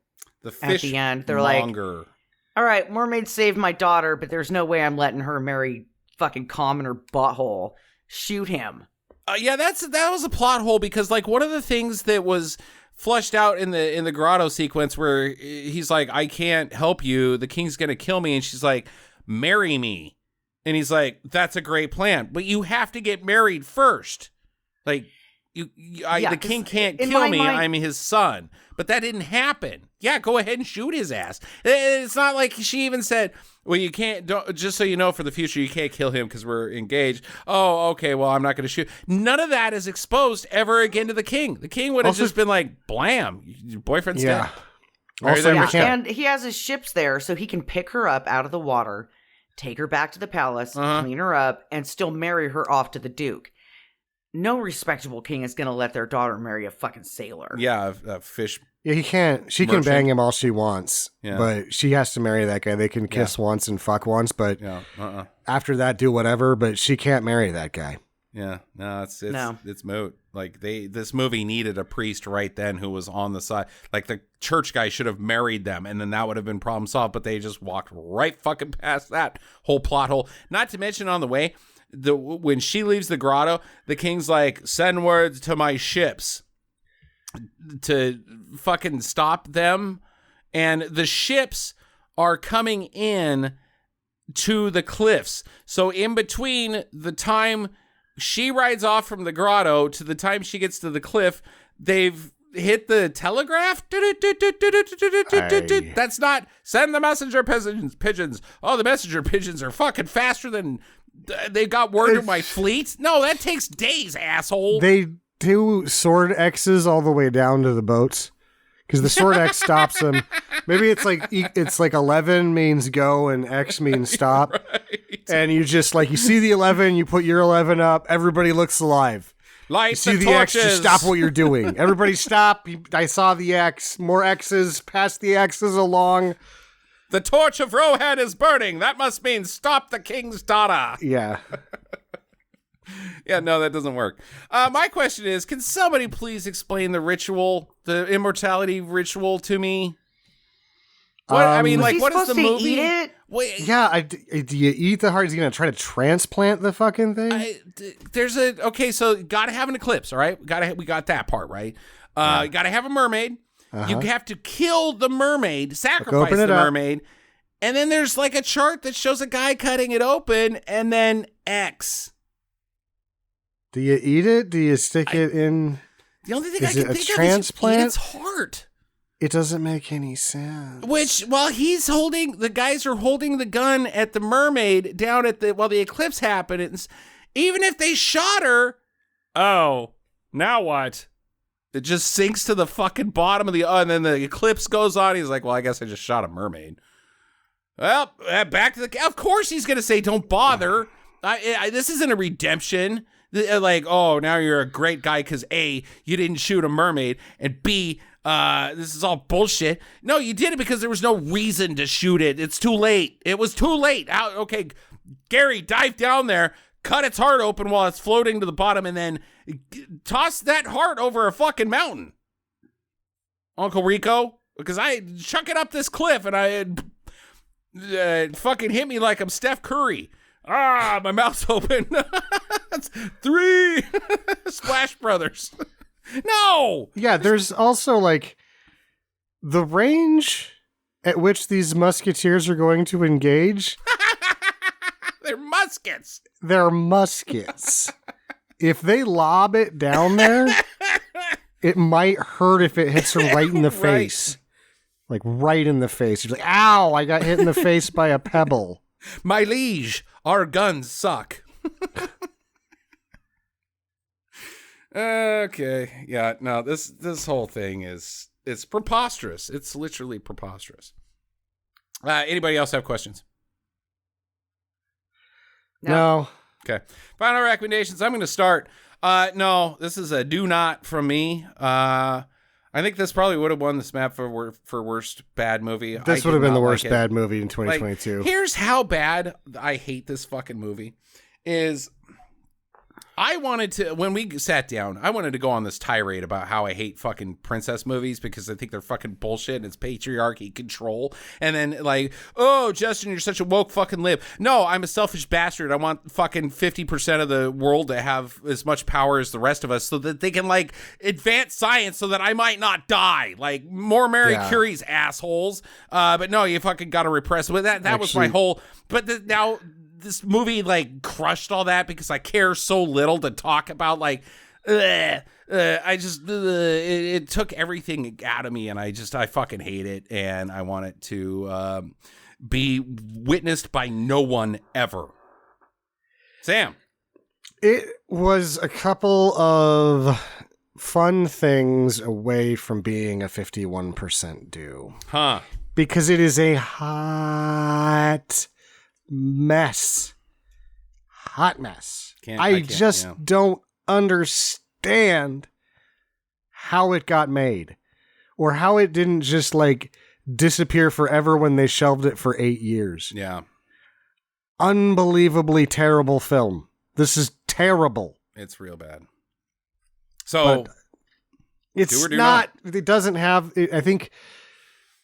at the end? They're like, all right, mermaid saved my daughter, but there's no way I'm letting her marry fucking commoner butthole. Shoot him. Yeah, that was a plot hole, because like one of the things that was flushed out in the grotto sequence where he's like, I can't help you. The king's going to kill me. And she's like, marry me. And he's like, that's a great plan. But you have to get married first. Like, the king can't kill me. Mind, I'm his son. But that didn't happen. Yeah, go ahead and shoot his ass. It's not like she even said, well, you can't, just so you know for the future, you can't kill him because we're engaged. Oh, okay, well, I'm not going to shoot. None of that is exposed ever again to the king. The king would have just been like, blam, your boyfriend's dead. Also, and he has his ships there, so he can pick her up out of the water, take her back to the palace, clean her up, and still marry her off to the duke. No respectable king is going to let their daughter marry a fucking sailor. Yeah, a fish. Yeah, he can't. She can bang him all she wants, but she has to marry that guy. They can kiss once and fuck once, but after that, do whatever. But she can't marry that guy. Yeah, no, it's moot. Like this movie needed a priest right then who was on the side. Like the church guy should have married them, and then that would have been problem solved. But they just walked right fucking past that whole plot hole. Not to mention on the way. When she leaves the grotto, the king's like, send words to my ships to fucking stop them. And the ships are coming in to the cliffs. So in between the time she rides off from the grotto to the time she gets to the cliff, they've hit the telegraph. That's not send the messenger pigeons. Oh, the messenger pigeons are fucking faster than... They got word of my fleet? No, that takes days, asshole. They do sword X's all the way down to the boats because the sword X stops them. Maybe it's like 11 means go and X means stop. Right. And you just you see the 11, you put your 11 up, everybody looks alive. Light you see the X, just stop what you're doing. Everybody stop. I saw the X. More X's. Pass the X's along. The torch of Rohan is burning. That must mean stop the king's daughter. Yeah. Yeah, no, that doesn't work. My question is, can somebody please explain the ritual, the immortality ritual to me? What what is the movie? Eat it? Wait, yeah, do you eat the heart? Is he going to try to transplant the fucking thing? So gotta have an eclipse, all right? We got that part, right? You gotta have a mermaid. You have to kill the mermaid, sacrifice the mermaid, and then there's a chart that shows a guy cutting it open, and then X. Do you eat it? Do you stick it in? The only thing I can think transplant? Of is its heart. It doesn't make any sense. Which, while the guys are holding the gun at the mermaid down while the eclipse happens, even if they shot her, now what? It just sinks to the fucking bottom of and then the eclipse goes on. He's like, well, I guess I just shot a mermaid. Well, back to of course he's going to say, don't bother. This isn't a redemption. Now you're a great guy because A, you didn't shoot a mermaid, and B, this is all bullshit. No, you did it because there was no reason to shoot it. It's too late. It was too late. Okay, Gary, dive down there, cut its heart open while it's floating to the bottom, and then toss that heart over a fucking mountain. Uncle Rico, because I chuck it up this cliff and I fucking hit me like I'm Steph Curry. My mouth's open. That's 3 Splash Brothers. No. Yeah, there's also the range at which these musketeers are going to engage. They're muskets. They're muskets. If they lob it down there, it might hurt if it hits her right in the face. Right in the face. You're like, ow, I got hit in the face by a pebble. My liege, our guns suck. Okay. Yeah, no, this whole thing it's preposterous. It's literally preposterous. Anybody else have questions? No. Okay. Final recommendations. I'm going to start. No, this is a do not from me. I think this probably would have won the SMAP for worst bad movie. This would have been the worst bad movie in 2022. Here's how bad I hate this fucking movie is I wanted to, when we sat down, I wanted to go on this tirade about how I hate fucking princess movies because I think they're fucking bullshit and it's patriarchy control. And then like, oh, Justin, you're such a woke fucking lib. No, I'm a selfish bastard. I want fucking 50% of the world to have as much power as the rest of us so that they can like advance science so that I might not die. Like more Mary Curie's assholes. But no, you fucking got to repress it. That was my whole, but now this movie like crushed all that because I care so little to talk about like I just it took everything out of me and I fucking hate it and I want it to be witnessed by no one ever. Sam. It was a couple of fun things away from being a 51% due. Huh. Because it is a hot mess. Hot mess. I just don't understand how it got made or how it didn't just like disappear forever when they shelved it for 8 years. Yeah. Unbelievably terrible film. This is terrible. It's real bad. So but it's not, it doesn't have, I think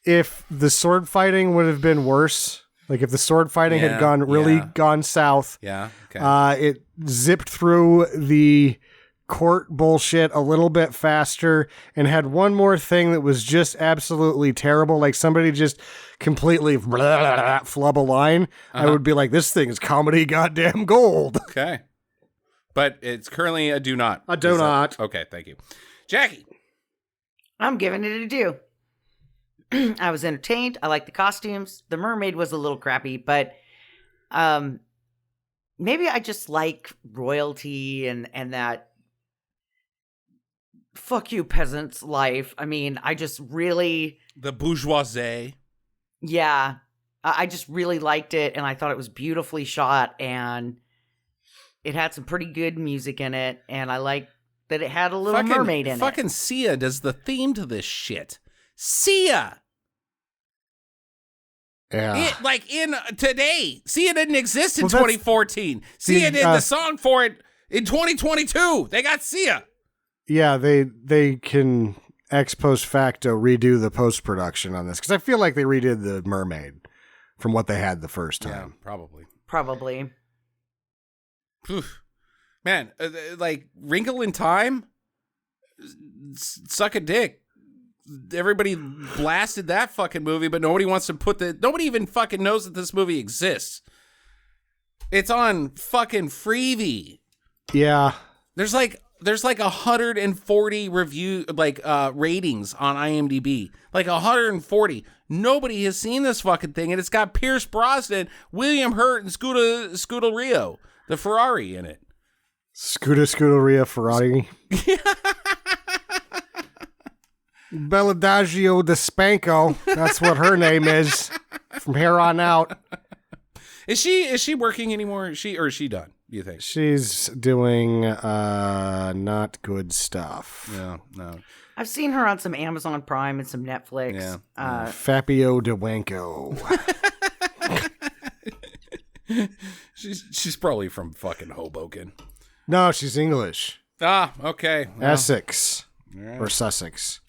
if the sword fighting would have been worse, like if the sword fighting had gone south, it zipped through the court bullshit a little bit faster and had one more thing that was just absolutely terrible. Like somebody just completely flub a line. I would be like, this thing is comedy goddamn gold. Okay. But it's currently a do not. A do not. Okay, thank you. Jackie. I'm giving it a do. I was entertained. I liked the costumes. The mermaid was a little crappy, but maybe I just like royalty and that fuck you peasants life. I mean, I just really... The bourgeoisie. Yeah. I just really liked it, and I thought it was beautifully shot, and it had some pretty good music in it, and I like that it had a little mermaid in it. Fucking Sia does the theme to this shit. Sia. Yeah. In today. Sia didn't exist in 2014. Sia did the song for it in 2022. They got Sia. Yeah, they can ex post facto redo the post production on this because I feel like they redid the mermaid from what they had the first time. Yeah, probably. Oof. Man, like Wrinkle in Time, suck a dick. Everybody blasted that fucking movie, but nobody wants to nobody even fucking knows that this movie exists. It's on fucking Freevee. Yeah. There's like 140 ratings on IMDb. Like 140. Nobody has seen this fucking thing, and it's got Pierce Brosnan, William Hurt, and Scuderia, the Ferrari in it. Scuderia Ferrari. Bellagio de Spanko. That's what her name is from here on out. Is she working anymore? Is she done? Do you think she's doing not good stuff? Yeah, no. I've seen her on some Amazon Prime and some Netflix. Yeah. Fabio de Wanko. She's probably from fucking Hoboken. No, she's English. Ah, okay. Well, Essex or Sussex.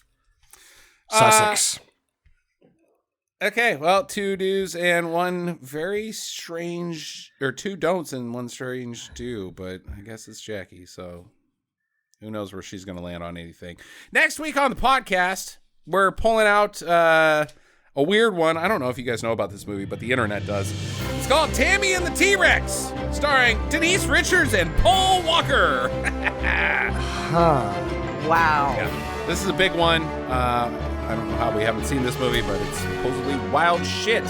Sussex. Okay, well, 2 do's and one very strange, or 2 don'ts and 1 strange do, but I guess it's Jackie, so who knows where she's going to land on anything. Next week on the podcast, we're pulling out a weird one. I don't know if you guys know about this movie, but the internet does. It's called Tammy and the T-Rex, starring Denise Richards and Paul Walker. Wow. Yeah, this is a big one. I don't know how we haven't seen this movie, but it's supposedly wild shit.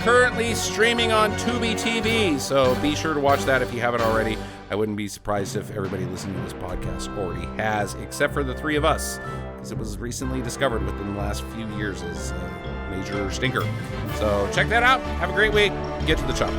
Currently streaming on Tubi TV, so be sure to watch that if you haven't already. I wouldn't be surprised if everybody listening to this podcast already has, except for the 3 of us, because it was recently discovered within the last few years as a major stinker. So check that out. Have a great week. Get to the chopper.